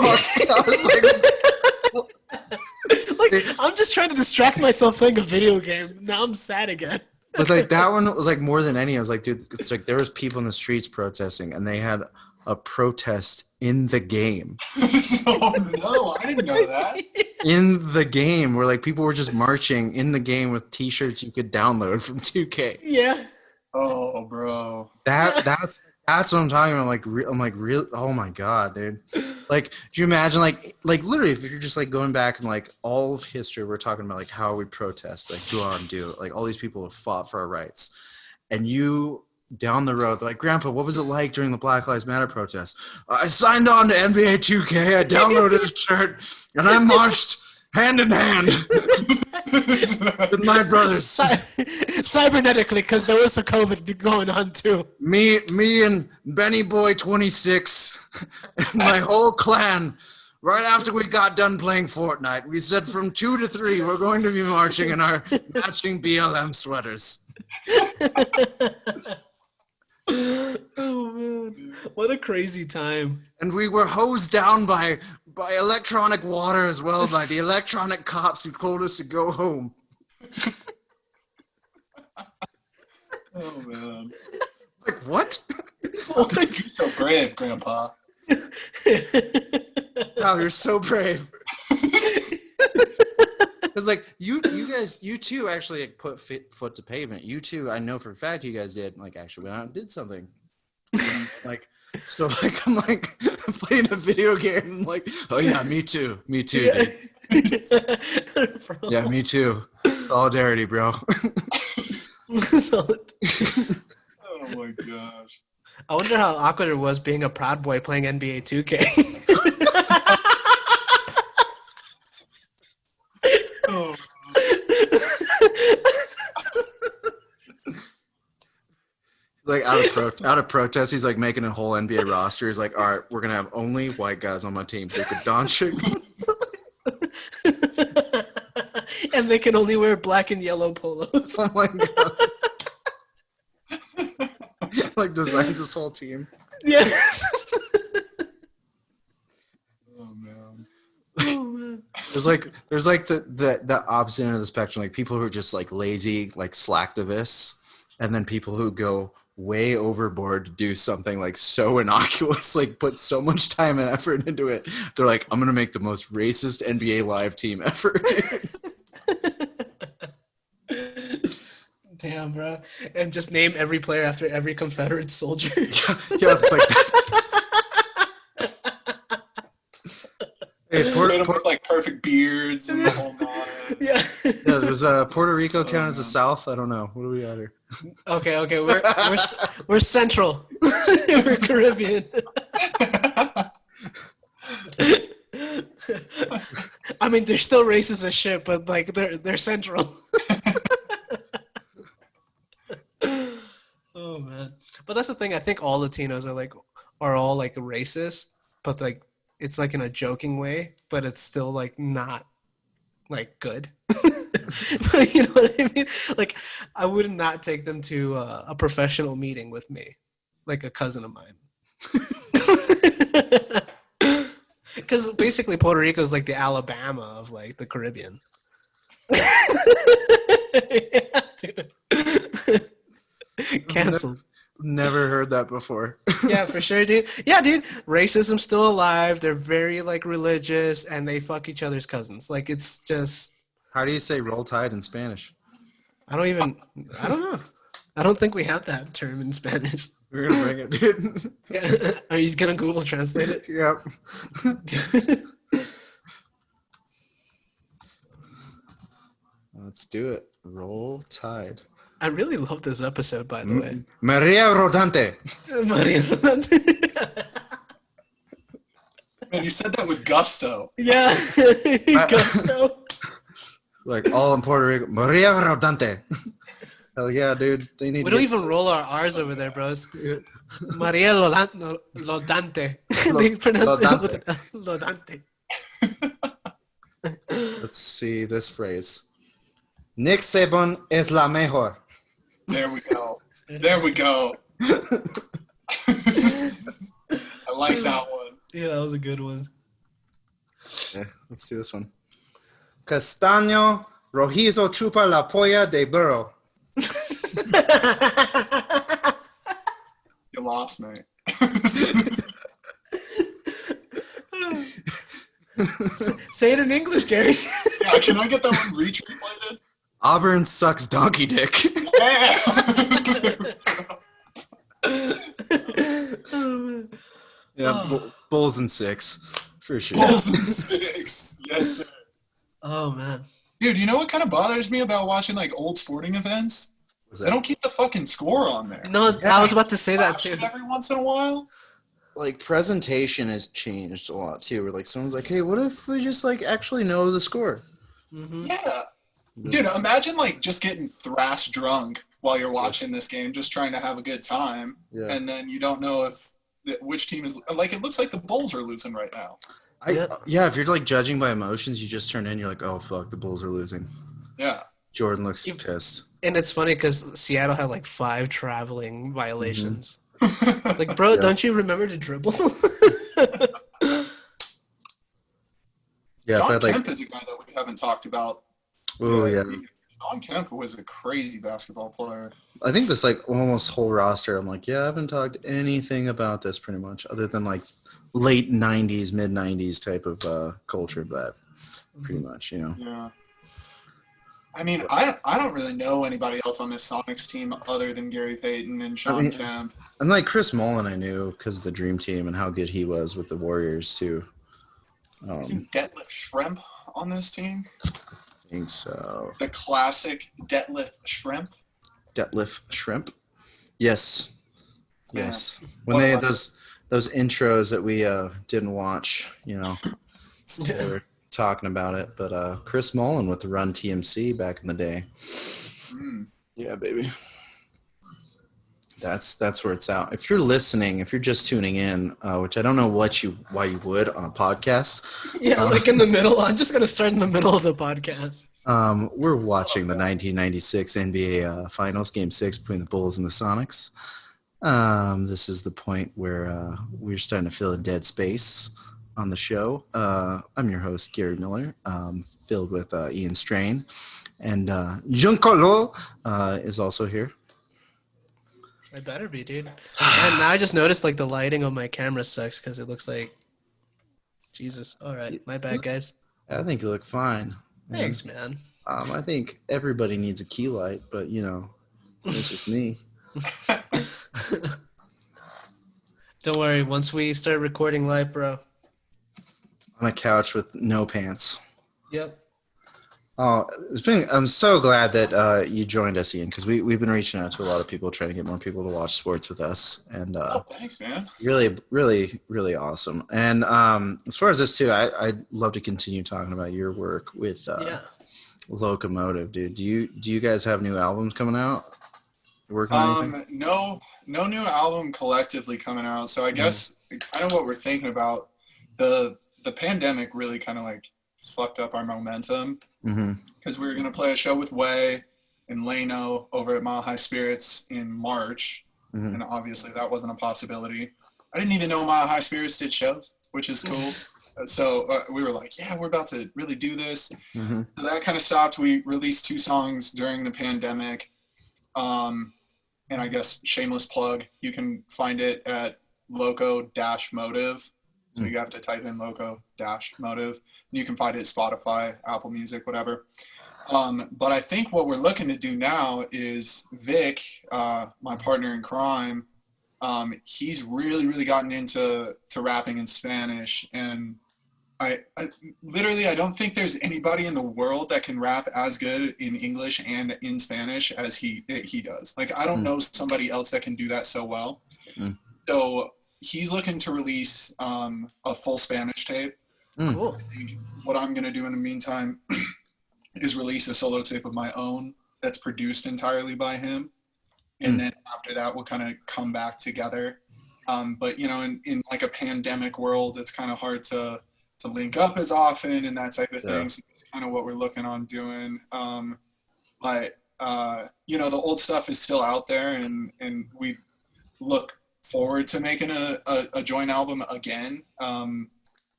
like, I'm just trying to distract myself playing a video game. Now I'm sad again. But like that one was like more than any. I was like, dude, it's like there was people in the streets protesting, and they had a protest in the game. Oh no, I didn't know that. In the game, where like people were just marching in the game with T-shirts you could download from 2K. Yeah. Oh, bro. That's what I'm talking about. I'm like, real. Oh my god, dude. Like, do you imagine, like literally, if you're just like going back and like all of history, we're talking about like how we protest, like go out and do it. Like all these people have fought for our rights, and you down the road, they're like, Grandpa, what was it like during the Black Lives Matter protest? I signed on to NBA 2K. I downloaded a shirt, and I marched hand in hand with my brothers. Cybernetically, because there was a COVID going on too. Me and Benny Boy 26. My whole clan, right after we got done playing Fortnite, we said from 2 to 3, we're going to be marching in our matching BLM sweaters. Oh man, what a crazy time! And we were hosed down by electronic water as well, by the electronic cops who told us to go home. Oh man. Like, what? You're so brave, Grandpa. Wow, you're so brave. Because like you guys, you two actually put foot to pavement. You two, I know for a fact you guys did. Like, actually went out and did something. Like, so like I'm like playing a video game. I'm like, oh yeah, me too, Yeah. dude. Yeah, me too. Solidarity, bro. Oh my gosh. I wonder how awkward it was being a Proud Boy playing NBA 2K. Oh. Like out of protest, he's like making a whole NBA roster. He's like, all right, we're gonna have only white guys on my team. Luka Doncic. And they can only wear black and yellow polos. Oh my god. Like designs this whole team. Yeah. Oh man. Oh man. There's like the opposite end of the spectrum, like people who are just like lazy, like slacktivists, and then people who go way overboard to do something like so innocuous, like put so much time and effort into it. They're like, I'm gonna make the most racist NBA live team ever. Damn, bro. And just name every player after every Confederate soldier. Yeah, it's like hey, like perfect beards and the whole nine. Yeah. Yeah, there's Puerto Rico count as the South. I don't know. What do we got here? Okay. We're Central. We're Caribbean. I mean, they're still racist as shit, but like they're Central. Oh man, but that's the thing. I think all Latinos are all like racist, but like it's like in a joking way, but it's still like not like good. But you know what I mean? Like I would not take them to a professional meeting with me, like a cousin of mine. Because basically Puerto Rico is like the Alabama of like the Caribbean. Yeah, dude. Canceled. Never heard that before. Yeah, for sure, dude. Yeah, dude. Racism's still alive. They're very like religious, and they fuck each other's cousins. Like it's just. How do you say roll tide in Spanish? I don't know. I don't think we have that term in Spanish. We're gonna bring it, dude. Yeah. Are you gonna Google Translate it? Yep. Let's do it. Roll tide. I really love this episode, by the way. Maria Rodante. Man, you said that with gusto. Yeah. Gusto. Like all in Puerto Rico. Maria Rodante. Hell yeah, dude. They need We don't even roll our R's over there, bros. Maria Lodante. They pronounce it with Lodante. Let's see this phrase. Nick Saban es la mejor. There we go. There we go. I like that one. Yeah, that was a good one. Yeah, let's see this one. Castaño rojizo chupa la polla de burro. You lost me. Say it in English, Gary. Yeah, can I get that one retranslated? Auburn sucks donkey dick. Yeah, Bulls and 6 for sure. Bulls and 6. Yes, sir. Oh man, dude, you know what kind of bothers me about watching like old sporting events? They don't keep the fucking score on there. No, yeah, I was about to say that too. Every once in a while. Like presentation has changed a lot too. Where like someone's like, "Hey, what if we just like actually know the score?" Mm-hmm. Yeah, dude, imagine like just getting thrashed drunk while you're watching this game, just trying to have a good time, and then you don't know if which team is like. It looks like the Bulls are losing right now. Yeah, if you're like judging by emotions, you just turn in. You're like, oh fuck, the Bulls are losing. Yeah. Jordan looks pissed. And it's funny because Seattle had like 5 traveling violations. It's like, bro, don't you remember to dribble? Yeah, John Kemp is a guy that we haven't talked about. Oh yeah. John Kemp was a crazy basketball player. I think this like almost whole roster. I'm like, yeah, I haven't talked anything about this pretty much, other than like late '90s, mid '90s type of culture, but pretty much, Yeah. I mean, I don't really know anybody else on this Sonics team other than Gary Payton and Sean Kemp. And like Chris Mullin, I knew because of the Dream Team and how good he was with the Warriors too. Isn't Detlef Schrempf on this team? I think so. The classic Detlef Schrempf. Detlef Schrempf. Yes. Yes. When they had those intros that we didn't watch, they were talking about it. But Chris Mullin with the Run TMC back in the day. Yeah, baby. That's where it's out. If you're listening, if you're just tuning in, which I don't know why you would on a podcast. Yeah, like in the middle. I'm just gonna start in the middle of the podcast. We're watching the 1996 NBA Finals, Game 6 between the Bulls and the Sonics. This is the point where we're starting to fill a dead space on the show. I'm your host, Gary Miller, filled with Ian Strain. And Giancarlo is also here. I better be, dude. And now I just noticed like the lighting on my camera sucks because it looks like Jesus. All right, my bad, guys. I think you look fine. Thanks, man. I think everybody needs a key light, but it's just me. Don't worry. Once we start recording live, bro. On a couch with no pants. Yep. Oh, I'm so glad that you joined us, Ian, because we've been reaching out to a lot of people, trying to get more people to watch sports with us, and thanks, man. Really, really, really awesome. And as far as this too, I'd love to continue talking about your work with Loco-Motive, dude. Do you guys have new albums coming out? Working on anything? No new album collectively coming out. So I guess kind of what we're thinking about, the pandemic really kind of like fucked up our momentum. Because we were going to play a show with Way and Leno over at Mile High Spirits in March, and obviously that wasn't a possibility. I didn't even know Mile High Spirits did shows, which is cool. So we were like, yeah, we're about to really do this. So that kind of stopped. We released 2 songs during the pandemic, and I guess shameless plug, you can find it at Loco-Motive. So you have to type in Loco-Motive. You can find it at Spotify, Apple Music, whatever. But I think what we're looking to do now is Vic, my partner in crime, he's really, really gotten into rapping in Spanish. And I literally, I don't think there's anybody in the world that can rap as good in English and in Spanish as he does. Like, I don't know somebody else that can do that so well. So he's looking to release a full Spanish tape. Cool. I think what I'm going to do in the meantime is release a solo tape of my own that's produced entirely by him. And then after that, we'll kind of come back together. But, in like a pandemic world, it's kind of hard to link up as often and that type of thing. So it's kind of what we're looking on doing. But the old stuff is still out there, and we look forward to making a joint album again.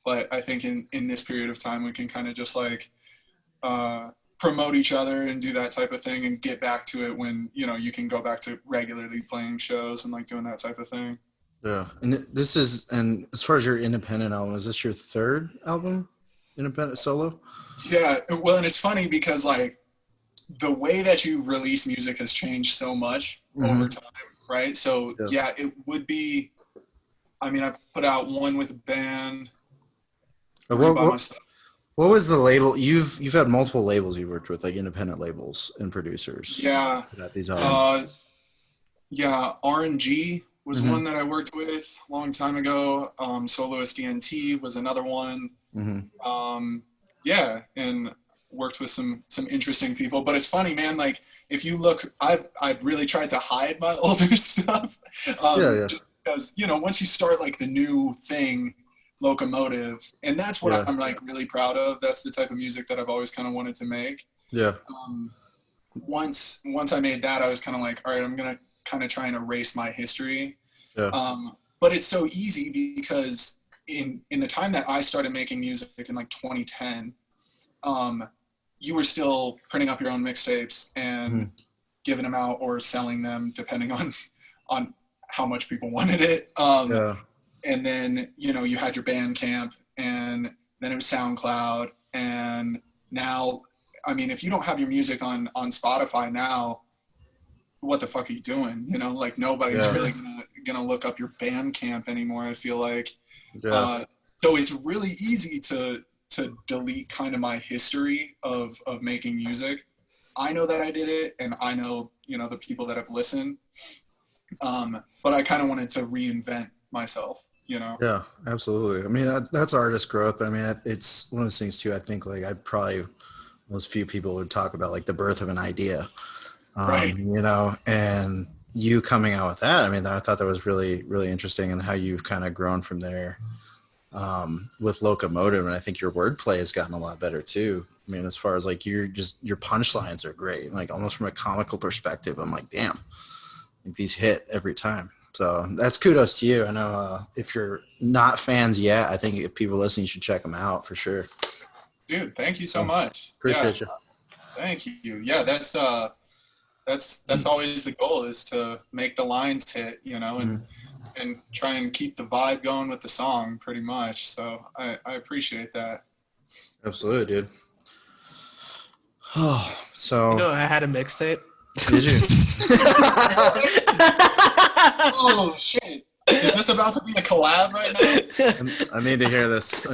But I think in this period of time, we can kind of just like promote each other and do that type of thing and get back to it when, you can go back to regularly playing shows and like doing that type of thing. Yeah. And as far as your independent album, is this your 3rd album, independent solo? Yeah. Well, and it's funny because like the way that you release music has changed so much over time. Right. So yeah, it would be, I mean, I put out one with a band. What was the label? You've had multiple labels you worked with, like independent labels and producers. Yeah. These RNG was one that I worked with a long time ago. Soloist DNT was another one. And worked with some interesting people. But it's funny, man, like if you look, I've really tried to hide my older stuff. because once you start like the new thing, Loco-Motive, and that's what Yeah. I'm like really proud of. That's the type of music that I've always kind of wanted to make. Yeah. Once I made that, I was kind of like, all right, I'm gonna kind of try and erase my history. Yeah. But it's so easy because in the time that I started making music in like 2010, you were still printing up your own mixtapes and giving them out or selling them depending on how much people wanted it. Yeah. And then you had your Bandcamp, and then it was SoundCloud, and now, I mean, if you don't have your music on Spotify now, what the fuck are you doing? Like nobody's really gonna look up your Bandcamp anymore, I feel like. Yeah. So it's really easy to delete kind of my history of making music. I know that I did it, and I know the people that have listened. But I kind of wanted to reinvent myself. Yeah, absolutely. I mean, that's artist growth, but I mean, it's one of those things too. I think like I probably most few people would talk about like the birth of an idea, Right. And you coming out with that. I mean, I thought that was really, really interesting, and how you've kind of grown from there with Loco-Motive, and I think your wordplay has gotten a lot better too. I mean, as far as like your punchlines are great, like almost from a comical perspective. I'm like, damn, like these hit every time. So that's kudos to you. I know if you're not fans yet, I think if people listen, you should check them out for sure. Dude, thank you so much. Appreciate you. Thank you. Yeah, that's always the goal, is to make the lines hit, and try and keep the vibe going with the song pretty much. So I appreciate that. Absolutely, dude. Oh, so I had a mixtape. did you? Oh shit! Is this about to be a collab right now? I need to hear this. I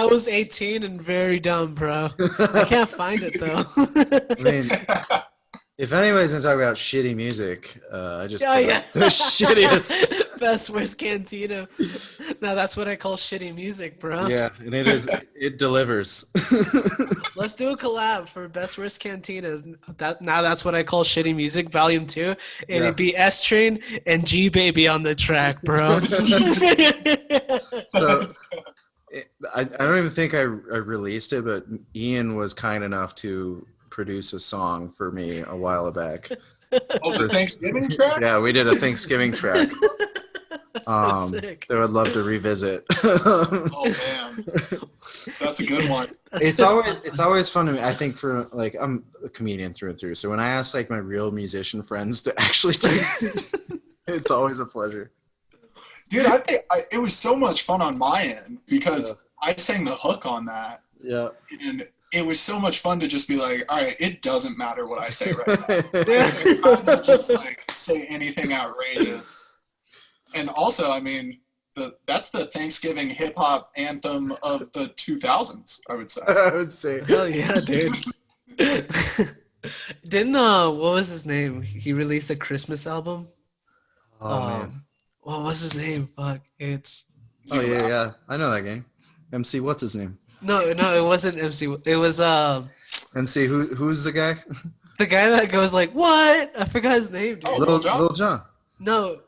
I was 18 and very dumb, bro. I can't find it though. I mean, if anybody's gonna talk about shitty music, I just the shittiest. Best worst cantina. Now that's what I call shitty music, bro. Yeah, and it delivers. Let's do a collab for best worst cantinas. That's what I call shitty music, volume 2. And it'd be S Train and G Baby on the track, bro. So I don't even think I released it, but Ian was kind enough to produce a song for me a while back. Oh, the Thanksgiving track? Yeah, we did a Thanksgiving track. So sick. That I would love to revisit. Oh man, that's a good one. It's always fun to me. I think for like I'm a comedian through and through, so when I ask like my real musician friends to actually do it, it's always a pleasure. Dude, I think it was so much fun on my end because I sang the hook on that. Yeah. And it was so much fun to just be like, all right, it doesn't matter what I say right now. I'm not just like say anything outrageous. And also, I mean, that's the Thanksgiving hip hop anthem of the 2000s, I would say. I would say. Hell yeah, dude. Didn't what was his name? He released a Christmas album. Oh man. What was his name? Fuck, it's. Oh yeah. I know that game. MC, what's his name? No, it wasn't MC. It was MC. Who's the guy? the guy that goes like, "What?" I forgot his name, dude. Oh, Lil Jon. No.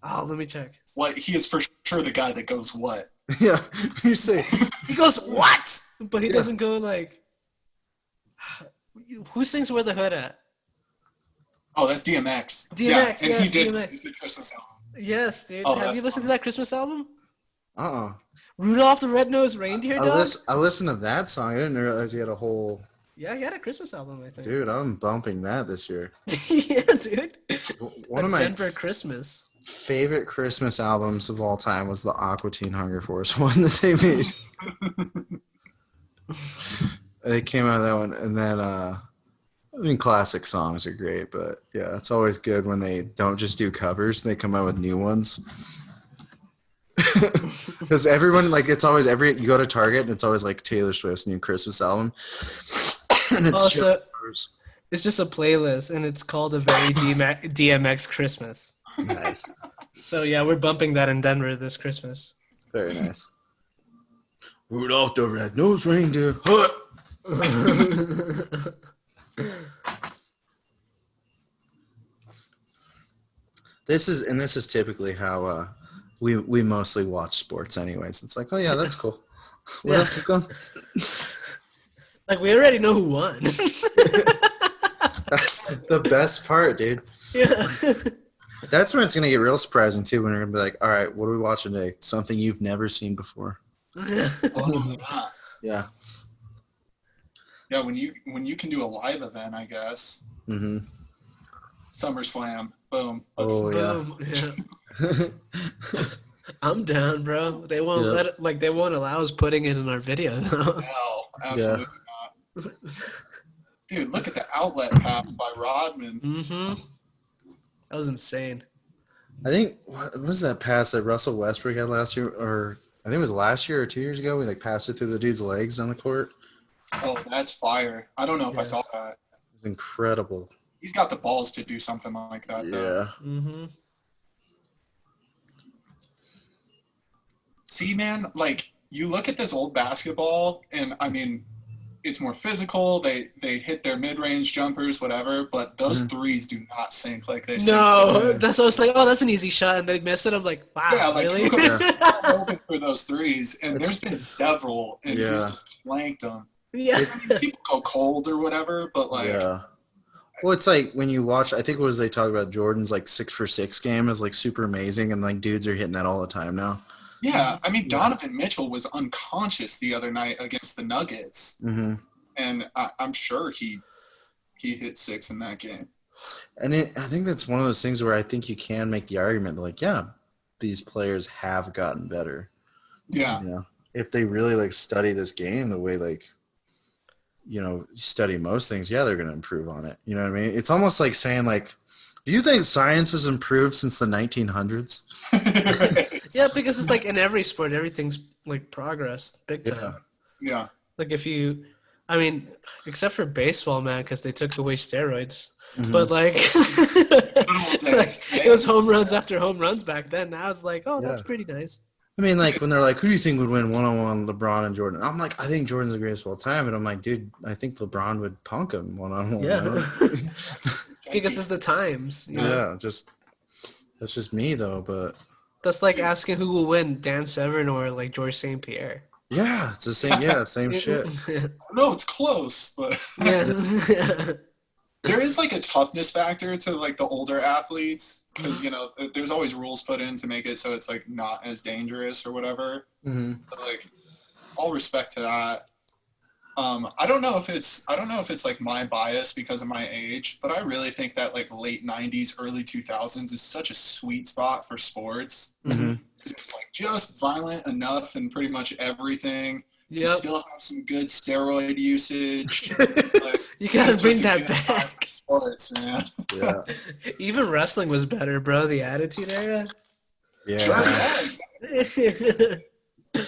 Oh, let me check. What? He is for sure the guy that goes what? Yeah, you say. He goes, "What?" But he doesn't go like. Who sings "Where the Hood At"? Oh, that's DMX. DMX, yeah, and yes, he did DMX. the Christmas album. Yes, dude. Oh, Have you listened to that Christmas album? Rudolph the Red-Nosed Reindeer, dog? I listened to that song. I didn't realize he had a whole. Yeah, he had a Christmas album, I think. Dude, I'm bumping that this year. Yeah, dude. One of my Denver Christmas. favorite Christmas albums of all time was the Aqua Teen Hunger Force one that they made. They came out of that one, and then I mean, classic songs are great, but yeah, it's always good when they don't just do covers; they come out with new ones. Because everyone, like, it's always you go to Target and it's always like Taylor Swift's new Christmas album, and it's it's just a playlist, and it's called A Very DMX Christmas. Nice. So yeah, we're bumping that in Denver this Christmas. Very nice. Rudolph the Red-Nosed Reindeer. This is typically how we mostly watch sports anyways. It's like, oh yeah, that's cool. What else is going? Like we already know who won. That's the best part, dude. Yeah. That's when it's gonna get real surprising too. When you're gonna be like, all right, what are we watching today? Something you've never seen before. Yeah. Yeah, when you can do a live event, I guess. Mm-hmm. SummerSlam, boom. Oh yeah. Boom. Yeah. I'm down, bro. They won't Yep. let it, like they won't allow us putting it in our video though. No, absolutely not. Dude, look at the outlet pass by Rodman. Mm-hmm. That was insane. I think what was that pass that Russell Westbrook had last year, or I think it was last year or 2 years ago. We like passed it through the dude's legs on the court. Oh, that's fire. I don't know if I Yeah. saw that. It was incredible. He's got the balls to do something like that, though. Yeah. Mm-hmm. See, man, like, you look at this old basketball, and, I mean, it's more physical. They hit their mid-range jumpers, whatever, but those threes do not sink like they sink No, today. that's what I was like. Oh, that's an easy shot, and they miss it. I'm like, wow, Yeah, like, really? Luka was open for those threes, and there's been several, and he's just flanked them. Yeah. I mean, people go cold or whatever, but, like, Yeah. Well, it's like when you watch, I think it was they talk about Jordan's like 6-for-6 game is like super amazing, and like dudes are hitting that all the time now. yeah, I mean, Donovan Mitchell was unconscious the other night against the Nuggets, Mm-hmm. and I'm sure he hit 6 in that game. And I think that's one of those things where I think you can make the argument like, yeah, these players have gotten better. Yeah. You know, if they really like study this game the way like, you know, study most things, yeah, they're going to improve on it. You know what I mean? It's almost like saying like, do you think science has improved since the 1900s? Yeah, because it's like in every sport, everything's like progress, big time. Yeah. Yeah. Like if you, I mean, except for baseball, man, because they took away steroids. Mhm. But like, old days, like, it was home runs after home runs back then. Now it's like, oh, that's Yeah. pretty nice. I mean, like when they're like, who do you think would win one-on-one, LeBron and Jordan? I'm like, I think Jordan's the greatest of all time. And I'm like, dude, I think LeBron would punk him one-on-one. Yeah. You know? Because it's the times. You know? Yeah, that's just me though. But That's like asking who will win, Dan Severn or like George St. Pierre. yeah, it's the same. Yeah, same shit. No, it's close, but Yeah. there is like a toughness factor to like the older athletes because you know there's always rules put in to make it so it's like not as dangerous or whatever. Mm-hmm. But, like, all respect to that. I don't know if it's like my bias because of my age, but I really think that like late '90s, early 2000s is such a sweet spot for sports. Mm-hmm. It's like just violent enough in pretty much everything. You Yep. still have some good steroid usage. Like, You gotta it's bring just a that good time back. for sports, man. Yeah, Even wrestling was better, bro. The Attitude Era. yeah. Sure, yeah, Yeah.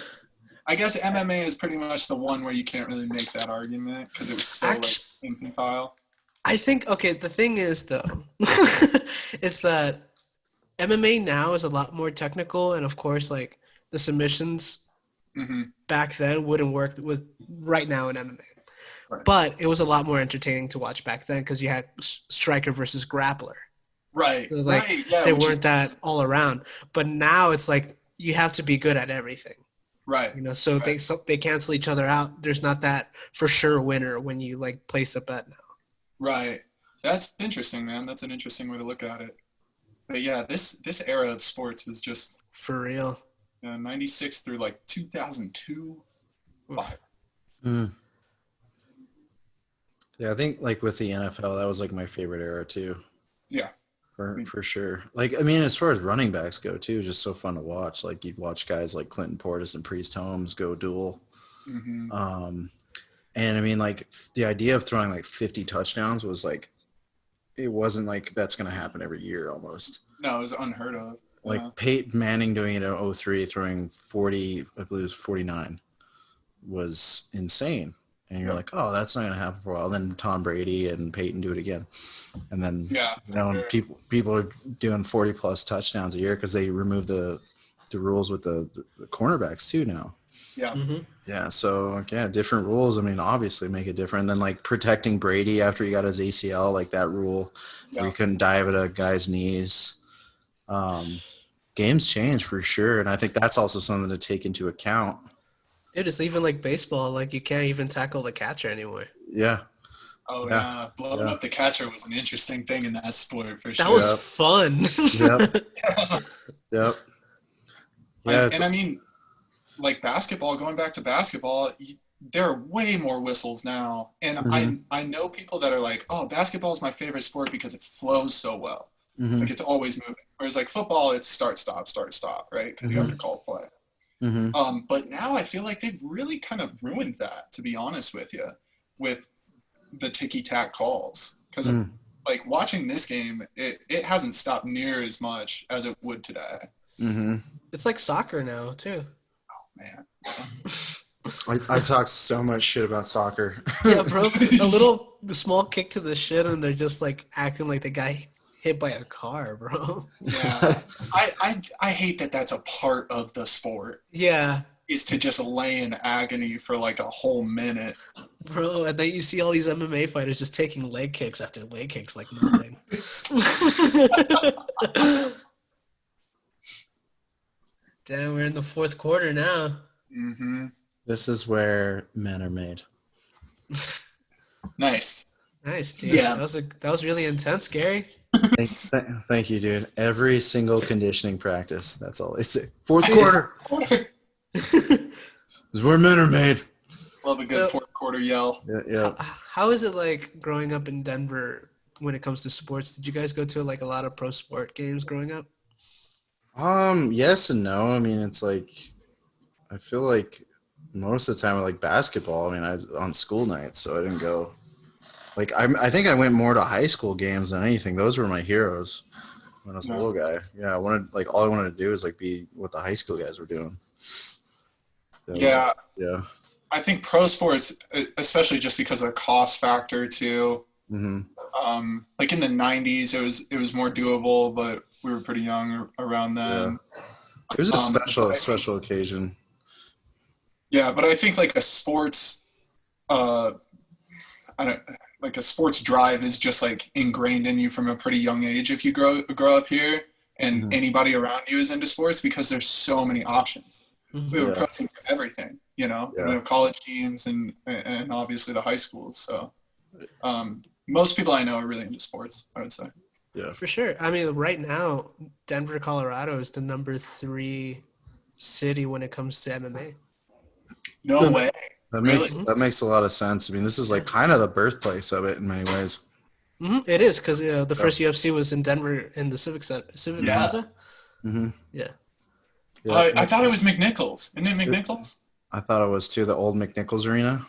I guess MMA is pretty much the one where you can't really make that argument because it was so like infantile. I think, okay, the thing is, though, is that MMA now is a lot more technical, and of course, like, the submissions Mm-hmm. back then wouldn't work with right now in MMA. Right. But it was a lot more entertaining to watch back then because you had striker versus grappler. Right. It was like, right. Yeah, they which is- weren't that all around. But now it's like you have to be good at everything. right. You know, so they cancel each other out. There's not that for sure winner when you like place a bet now. Right. That's interesting, man. That's an interesting way to look at it. But yeah, this era of sports was just For real. 96 through like 2002. Wow. Mm. Yeah, I think like with the NFL, that was like my favorite era too. Yeah. For sure. Like, I mean, as far as running backs go too, just so fun to watch. Like you'd watch guys like Clinton Portis and Priest Holmes go duel. Mm-hmm. And I mean, like the idea of throwing like 50 touchdowns was like, it wasn't like that's going to happen every year almost. No, it was unheard of. Like Peyton Manning doing it in 03, throwing 40, I believe it was 49, was insane. And you're like, oh, that's not going to happen for a while. Then Tom Brady and Peyton do it again. And then, Yeah, you know, for sure. people are doing 40 plus touchdowns a year because they removed the rules with the cornerbacks too now. Yeah. Mm-hmm. Yeah, so yeah, different rules. I mean, obviously make it different. And then like protecting Brady after he got his ACL, like that rule where Yeah. you couldn't dive at a guy's knees. games change for sure, and I think that's also something to take into account. Dude, it's even like baseball. Like you can't even tackle the catcher anymore. Yeah. Oh Yeah. yeah, blowing up the catcher was an interesting thing in that sport for sure. That was fun. Yep. Yep. Yeah. I mean, like basketball. Going back to basketball, there are way more whistles now, and I know people that are like, "Oh, basketball is my favorite sport because it flows so well. Like it's always moving." Whereas like football, it's start stop, right? Because you have to call play. But now I feel like they've really kind of ruined that, to be honest with you, with the ticky-tack calls. Because like watching this game, it hasn't stopped near as much as it would today. It's like soccer now too. Oh man. I talk so much shit about soccer. Yeah, bro. A small kick to the shin, and they're just like acting like the guy hit by a car, bro. Yeah, I hate that that's a part of the sport. Yeah, is to just lay in agony for like a whole minute. Bro, and then you see all these MMA fighters just taking leg kicks after leg kicks like nothing. Damn, we're in the fourth quarter now. This is where men are made. Nice. Nice, dude. Yeah. That was really intense, Gary. Thank you, dude. Every single conditioning practice. That's all they say. Fourth quarter. This is where men are made. Love a good fourth quarter yell. Yeah. How is it like growing up in Denver when it comes to sports? Did you guys go to like a lot of pro sport games growing up? Yes and no. I mean, it's like I feel like most of the time with like basketball, I mean, I was on school nights, so I didn't go. Like I think I went more to high school games than anything. Those were my heroes when I was a little guy. Yeah, all I wanted to do is like be what the high school guys were doing. Yeah. I think pro sports, especially just because of the cost factor too. Like in the '90s, it was more doable, but we were pretty young around then. Yeah. It was a special occasion. Yeah, but I think like a sports, like a sports drive is just like ingrained in you from a pretty young age if you grow up here and anybody around you is into sports because there's so many options. We have protein for everything, you know, we have college teams and obviously the high schools. So most people I know are really into sports, I would say. Yeah, for sure. I mean, right now, Denver, Colorado is the number 3 city when it comes to MMA. No way. That makes a lot of sense. I mean, this is like kind of the birthplace of it in many ways. It is because the first UFC was in Denver in the Civic Plaza. Yeah. I thought it was McNichols. Isn't it McNichols? I thought it was too. The old McNichols Arena.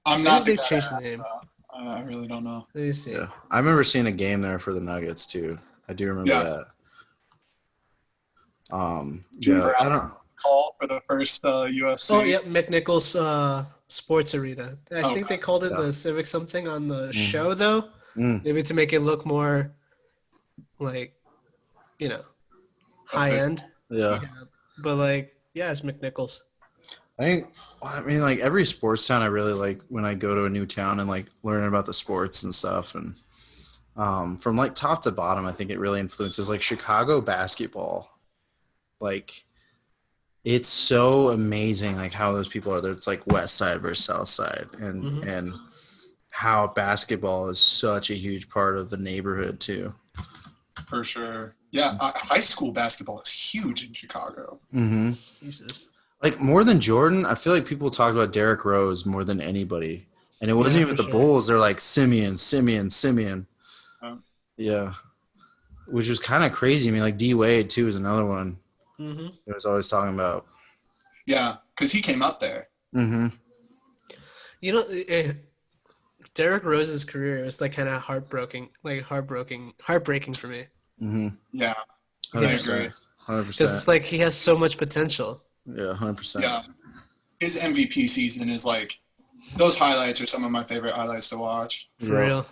I'm not. They've changed the name. So I really don't know. Let me see. Yeah, I remember seeing a game there for the Nuggets too. I do remember that. I don't call for the first UFC. Oh yeah, McNichols Sports Arena. I think they called it the Civic something on the show though. Maybe to make it look more like, you know, high end. Yeah. But like, it's McNichols. I mean, like every sports town, I really like when I go to a new town and like learn about the sports and stuff. And from like top to bottom, I think it really influences like Chicago basketball. Like, it's so amazing, like how those people are there. It's like West Side versus South Side, and how basketball is such a huge part of the neighborhood too. For sure. Yeah, high school basketball is huge in Chicago. Jesus. Like more than Jordan, I feel like people talked about Derrick Rose more than anybody, and it wasn't even the Bulls. They're like Simeon. Yeah, which was kind of crazy. I mean, like D Wade too is another one. It was always talking about. Yeah, because he came up there. You know, Derrick Rose's career was like kind of heartbreaking for me. Yeah, 100%. I agree. 100%. Because it's like he has so much potential. Yeah, 100%. Yeah, his MVP season is like those highlights are some of my favorite highlights to watch. For real.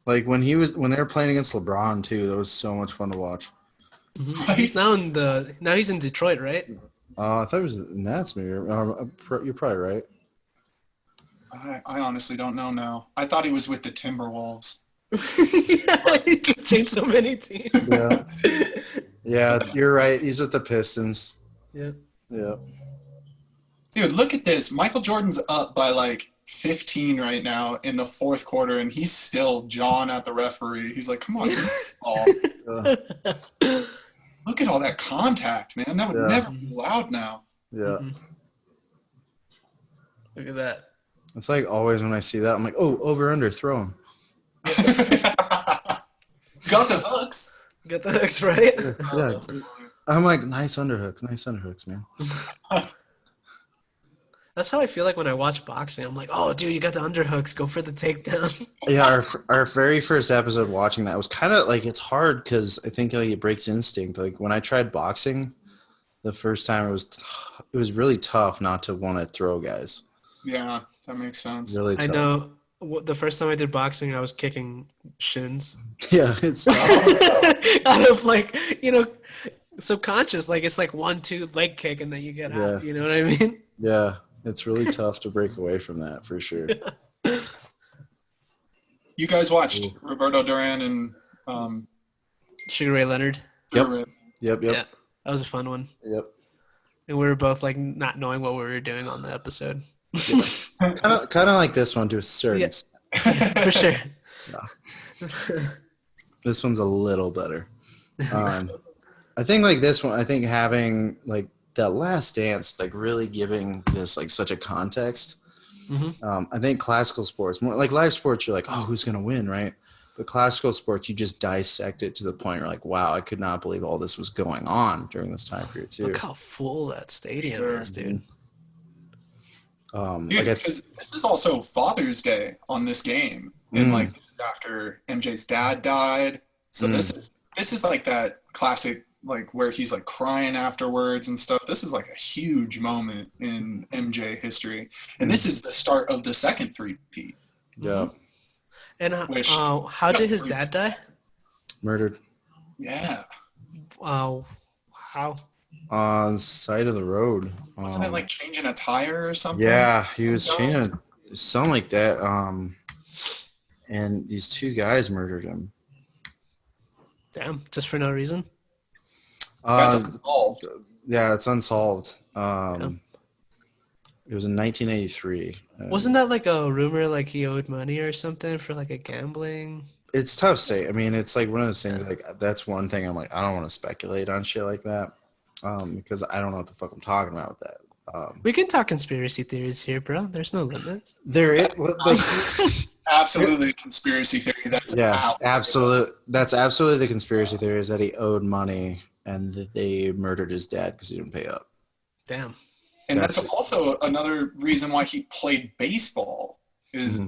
Like when they were playing against LeBron too, that was so much fun to watch. Right? He's now he's in Detroit, right? I thought it was the Nets, maybe. You're probably right. I honestly don't know now. I thought he was with the Timberwolves. He just changed so many teams. Yeah, you're right. He's with the Pistons. Yeah. Yeah. Dude, look at this. Michael Jordan's up by like 15 right now in the fourth quarter, and he's still jawing at the referee. He's like, come on, ball. Look at all that contact, man. That would never be allowed now. Yeah. Look at that. It's like always when I see that, I'm like, oh, over under, throw him. Got the hooks. Got the hooks right. Yeah. I'm like, nice underhooks, man. That's how I feel like when I watch boxing. I'm like, oh, dude, you got the underhooks. Go for the takedown. Yeah, our very first episode watching that was kind of like, it's hard because I think like it breaks instinct. Like when I tried boxing the first time, it was really tough not to want to throw guys. Yeah, that makes sense. Really tough. I know. The first time I did boxing, I was kicking shins. Yeah, it's tough. Out of like, subconscious. Like it's like 1-2 leg kick and then you get out. You know what I mean? Yeah, it's really tough to break away from that for sure. You guys watched Roberto Duran and Sugar Ray Leonard. Yep. Yeah, that was a fun one. Yep. And we were both like not knowing what we were doing on the episode. Kind of like this one to a certain extent. For sure. Yeah. This one's a little better. I think like this one, I think having like that Last Dance, like really giving this like such a context. I think classical sports, more like live sports, you're like, oh, who's going to win, right? But classical sports, you just dissect it to the point you're like, wow, I could not believe all this was going on during this time period too. Look how full that stadium is, dude. Because this is also Father's Day on this game, and like this is after MJ's dad died, so this is like that classic like where he's like crying afterwards and stuff. This is like a huge moment in MJ history, and this is the start of the second three-peat. Yeah. And how did his dad die? Murdered. Yeah. How? On the side of the road. Wasn't it like changing a tire or something? Yeah, he was changing something like that. And these two guys murdered him. Damn, just for no reason? That's unsolved. Yeah, it's unsolved. It was in 1983. Wasn't that like a rumor like he owed money or something for like a gambling? It's tough to say. I mean, it's like one of those things, like that's one thing I'm like, I don't want to speculate on shit like that because I don't know what the fuck I'm talking about with that. We can talk conspiracy theories here, bro. There's no limit. There is absolutely conspiracy theory. That's absolute. That's absolutely the conspiracy theory is that he owed money and that they murdered his dad because he didn't pay up. Damn. And that's also another reason why he played baseball is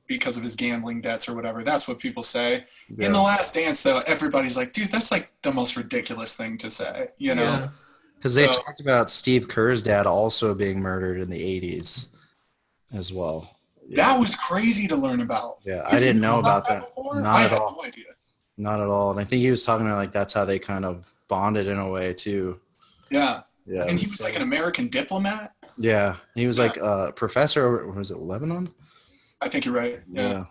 because of his gambling debts or whatever. That's what people say. Yeah. In The Last Dance, though, everybody's like, dude, that's like the most ridiculous thing to say, you know? Because they talked about Steve Kerr's dad also being murdered in the 80s as well. Yeah. That was crazy to learn about. Yeah, I didn't know about that. Not at all. No idea. Not at all. And I think he was talking about like that's how they kind of bonded in a way too. Yeah. Yeah. And he was like an American diplomat. Yeah. And he was like a professor over, was it Lebanon? I think you're right. Yeah.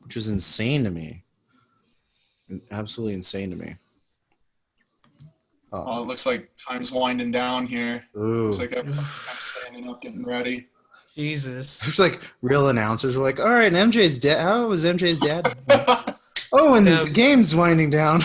Which was insane to me. Absolutely insane to me. Oh, it looks like time's winding down here. Ooh. Looks like everyone's kind of standing up, getting ready. Jesus. There's like real announcers were like, all right, and MJ's dad. How was MJ's dad? Oh, and the game's winding down.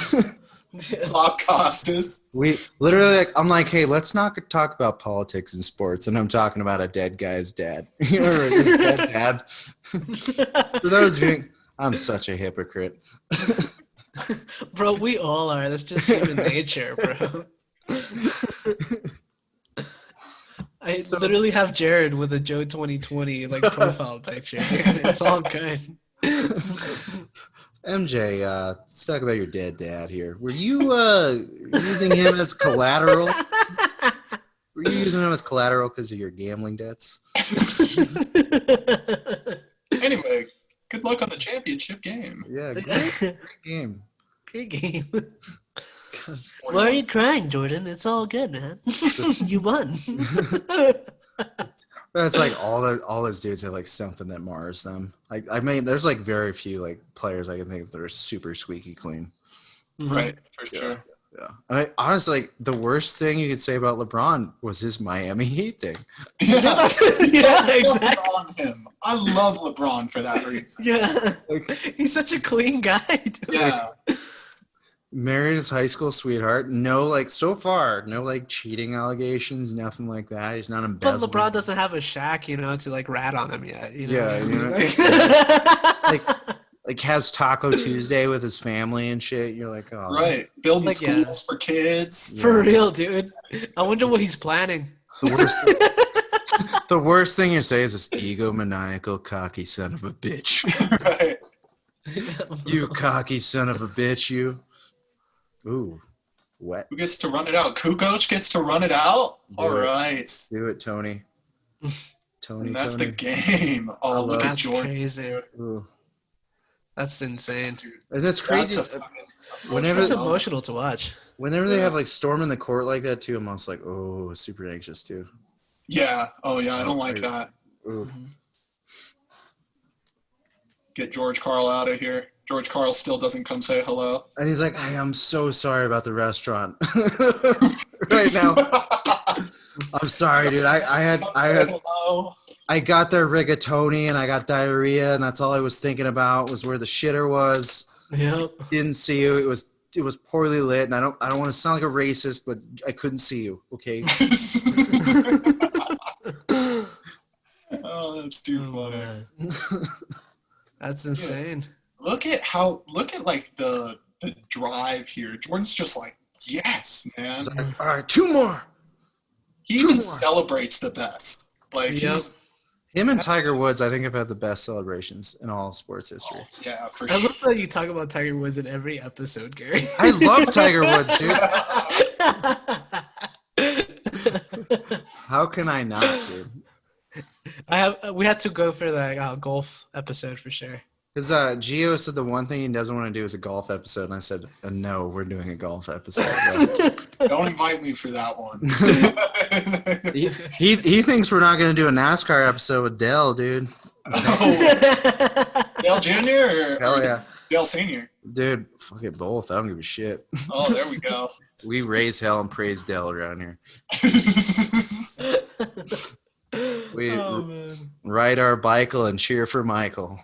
Bob Costas. We literally, like, I'm like, hey, let's not talk about politics and sports, and I'm talking about a dead guy's dad. You remember his dead dad? For those viewing, I'm such a hypocrite. Bro, we all are. That's just human nature, bro. I literally have Jared with a Joe 2020 like profile picture. It's all good. MJ, let's talk about your dead dad here. Were you using him as collateral? Were you using him as collateral because of your gambling debts? Anyway, good luck on the championship game. Yeah, great game. Great game. Why are you crying, Jordan? It's all good, man. You won. That's like all those dudes have like something that mars them. Like I mean, there's like very few like players I can think that are super squeaky clean. Right, for sure. Honestly, like, the worst thing you could say about LeBron was his Miami Heat thing. Yeah, Yeah, I love exactly. LeBron him. I love LeBron for that reason. Yeah, Like, he's such a clean guy. Dude. Yeah, married his high school sweetheart. No, like, so far, no, like, cheating allegations, nothing like that. He's not But embezzling. LeBron doesn't have a Shaq, to like rat on him yet. Yeah, like has Taco Tuesday with his family and shit. You're like, oh, right. Building Like, yeah. schools for kids. For real, dude. I wonder what he's planning. the worst. The worst thing you say is this egomaniacal, cocky son of a bitch. Right. You cocky son of a bitch, you. Ooh, wet. Who gets to run it out? Kukoc gets to run it out? All it. right. Do it, Tony. Tony, And that's Tony. the game. Oh, look at That's Jordan. crazy. Ooh. That's insane. And that's crazy. That's a Whenever- It's emotional to watch. Whenever they have like storming the court like that too, I'm almost like, oh, super anxious too. Yeah. Oh, yeah. I don't like that. Ooh. Get George Karl out of here. George Karl still doesn't come say hello. And he's like, hey, I'm so sorry about the restaurant right now. I'm sorry, dude. I had Hello. I got there rigatoni and I got diarrhea, and that's all I was thinking about was where the shitter was. Yep. Didn't see you. It was poorly lit, and I don't want to sound like a racist, but I couldn't see you. Okay. Oh, that's too funny. Man. That's insane. Look at like the drive here. Jordan's just like, yes, man. It's like, all right, two more. He even celebrates the best. Like Yep. Him and Tiger Woods, I think, have had the best celebrations in all sports history. Yeah, for I sure. love that you talk about Tiger Woods in every episode, Gary. I love Tiger Woods, dude. How can I not, dude? We had to go for the golf episode for sure. Because Gio said the one thing he doesn't want to do is a golf episode, and I said, no, we're doing a golf episode. Don't invite me for that one. he thinks we're not going to do a NASCAR episode with Dell, dude. Oh. Dale Jr. or Hell yeah. Dale Sr.? Dude, fuck it both. I don't give a shit. Oh, there we go. We raise hell and praise Dell around here. We man. ride our bicycle and cheer for Michael.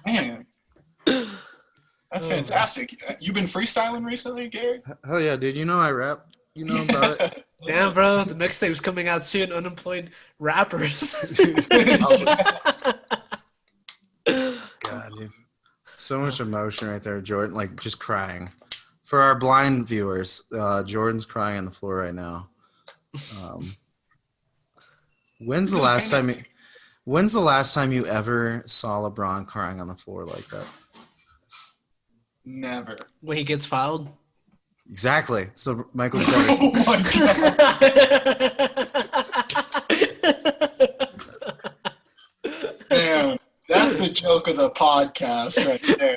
Man. That's fantastic. You've been freestyling recently, Gary? Hell yeah, dude. You know I rap. You know about it. Damn, bro. The mixtape's coming out soon. Unemployed rappers. God, dude. So much emotion right there, Jordan. Like, just crying. For our blind viewers, Jordan's crying on the floor right now. When's the last time you ever saw LeBron crying on the floor like that? Never. When he gets filed. Exactly. So Michael Jordan. Oh my God. Man, that's the joke of the podcast right there.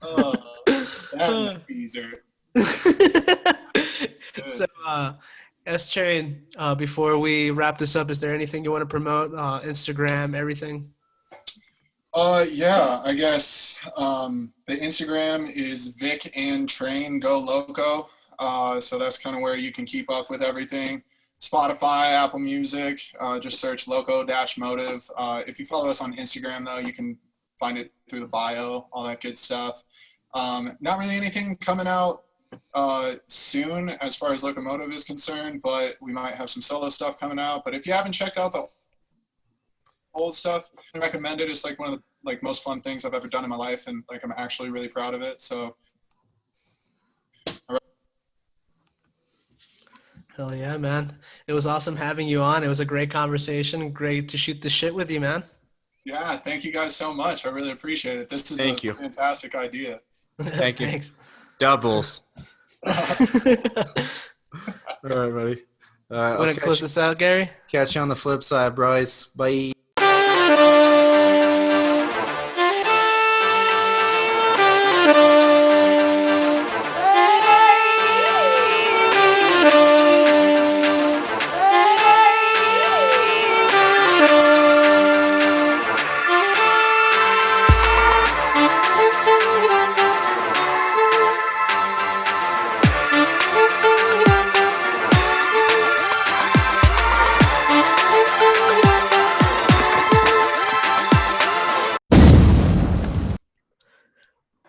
Oh, that teaser. So, S-Chain, before we wrap this up, is there anything you want to promote? Instagram, everything? Yeah, I guess the Instagram is Vic and Train Go Loco. So that's kind of where you can keep up with everything. Spotify, Apple Music, just search Loco-Motive. If you follow us on Instagram, though, you can find it through the bio, all that good stuff. Not really anything coming out soon as far as Loco-Motive is concerned, but we might have some solo stuff coming out. But if you haven't checked out the old stuff, I recommend it. It's like one of the most fun things I've ever done in my life, and I'm actually really proud of it. So Hell yeah, man. It was awesome having you on. It was a great conversation. Great to shoot the shit with you, man. yeah, thank you guys so much. I really appreciate it. This is Thank a you. fantastic idea. Thank you. Thanks. Doubles. All right, buddy. Want to close this out, Gary? Catch you on the flip side, bros. Bye.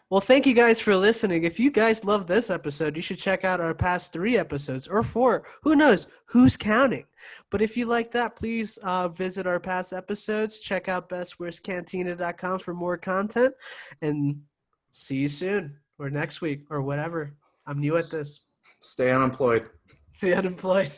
Well, thank you guys for listening. If you guys love this episode, you should check out our past 3 episodes or 4. Who knows? Who's counting? But if you like that, please visit our past episodes. Check out bestworstcantina.com for more content. And see you soon or next week or whatever. I'm new at this. Stay unemployed. See you unemployed.